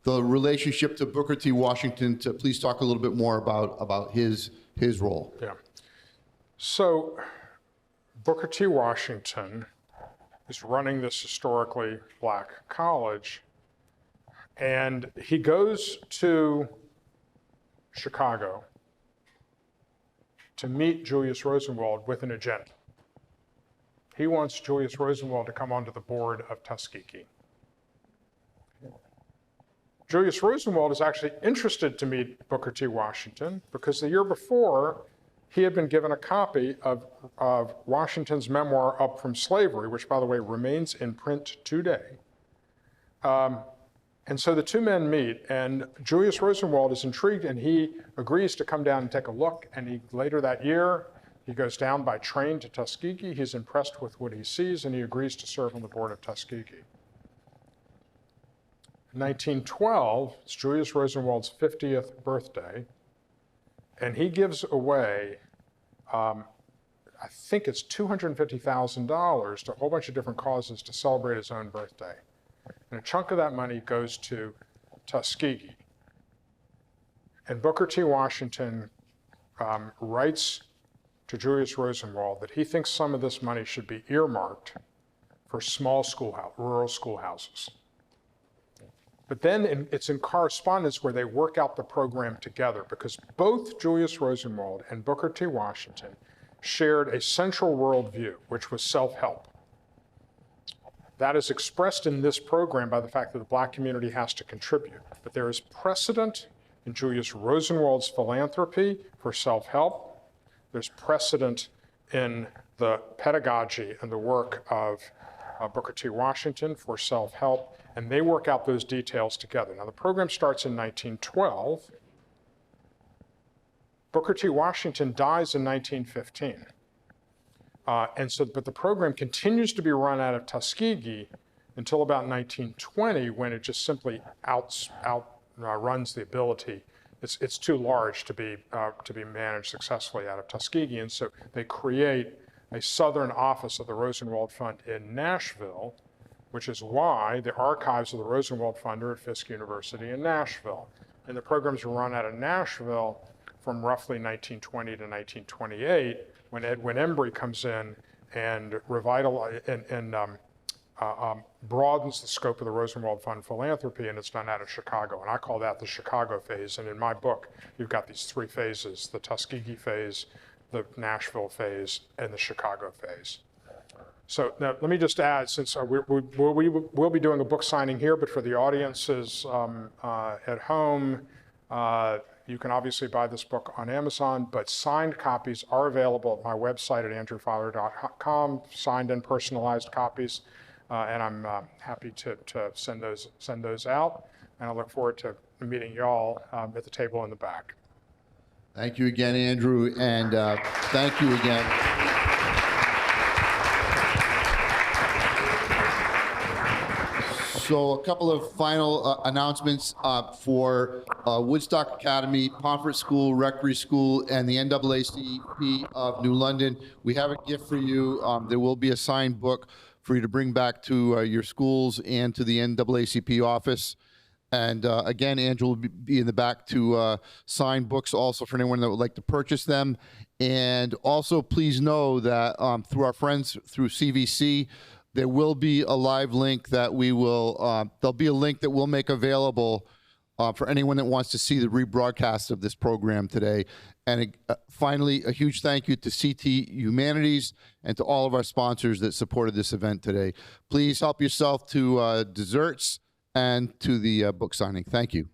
the relationship to Booker T. Washington. To please talk a little bit more about his role. Yeah. So Booker T. Washington is running this historically black college, and he goes to Chicago to meet Julius Rosenwald with an agenda. He wants Julius Rosenwald to come onto the board of Tuskegee. Julius Rosenwald is actually interested to meet Booker T. Washington because the year before, he had been given a copy of Washington's memoir, Up From Slavery, which, by the way, remains in print today. And so the 2 men meet, and Julius Rosenwald is intrigued, and he agrees to come down and take a look. And later that year, he goes down by train to Tuskegee. He's impressed with what he sees, and he agrees to serve on the board of Tuskegee. In 1912, it's Julius Rosenwald's 50th birthday, and he gives away, I think it's $250,000 to a whole bunch of different causes to celebrate his own birthday. And a chunk of that money goes to Tuskegee. And Booker T. Washington writes to Julius Rosenwald that he thinks some of this money should be earmarked for small rural schoolhouses. But then it's in correspondence where they work out the program together, because both Julius Rosenwald and Booker T. Washington shared a central worldview, which was self-help. That is expressed in this program by the fact that the black community has to contribute. But there is precedent in Julius Rosenwald's philanthropy for self-help. There's precedent in the pedagogy and the work of Booker T. Washington for self-help, and they work out those details together. Now, the program starts in 1912. Booker T. Washington dies in 1915. But the program continues to be run out of Tuskegee until about 1920, when it just simply outruns the ability. It's too large to be managed successfully out of Tuskegee, and so they create a southern office of the Rosenwald Fund in Nashville, which is why the archives of the Rosenwald Fund are at Fisk University in Nashville. And the programs were run out of Nashville from roughly 1920 to 1928, when Edwin Embry comes in and broadens the scope of the Rosenwald Fund philanthropy, and it's done out of Chicago. And I call that the Chicago phase. And in my book, you've got these three phases: the Tuskegee phase, the Nashville phase, and the Chicago phase. So now let me just add, since we'll be doing a book signing here, but for the audiences at home, you can obviously buy this book on Amazon, but signed copies are available at my website at andrewfowler.com, signed and personalized copies, and I'm happy to send those out. And I look forward to meeting you all at the table in the back. Thank you again, Andrew, and thank you again. So a couple of final announcements for Woodstock Academy, Pomfret School, Rectory School, and the NAACP of New London. We have a gift for you. There will be a signed book for you to bring back to your schools and to the NAACP office. And again, Andrew will be in the back to sign books also for anyone that would like to purchase them. And also, please know that through our friends through CVC, there will be a live link that we will, there'll be a link that we'll make available for anyone that wants to see the rebroadcast of this program today. And finally, a huge thank you to CT Humanities and to all of our sponsors that supported this event today. Please help yourself to desserts and to the book signing. Thank you.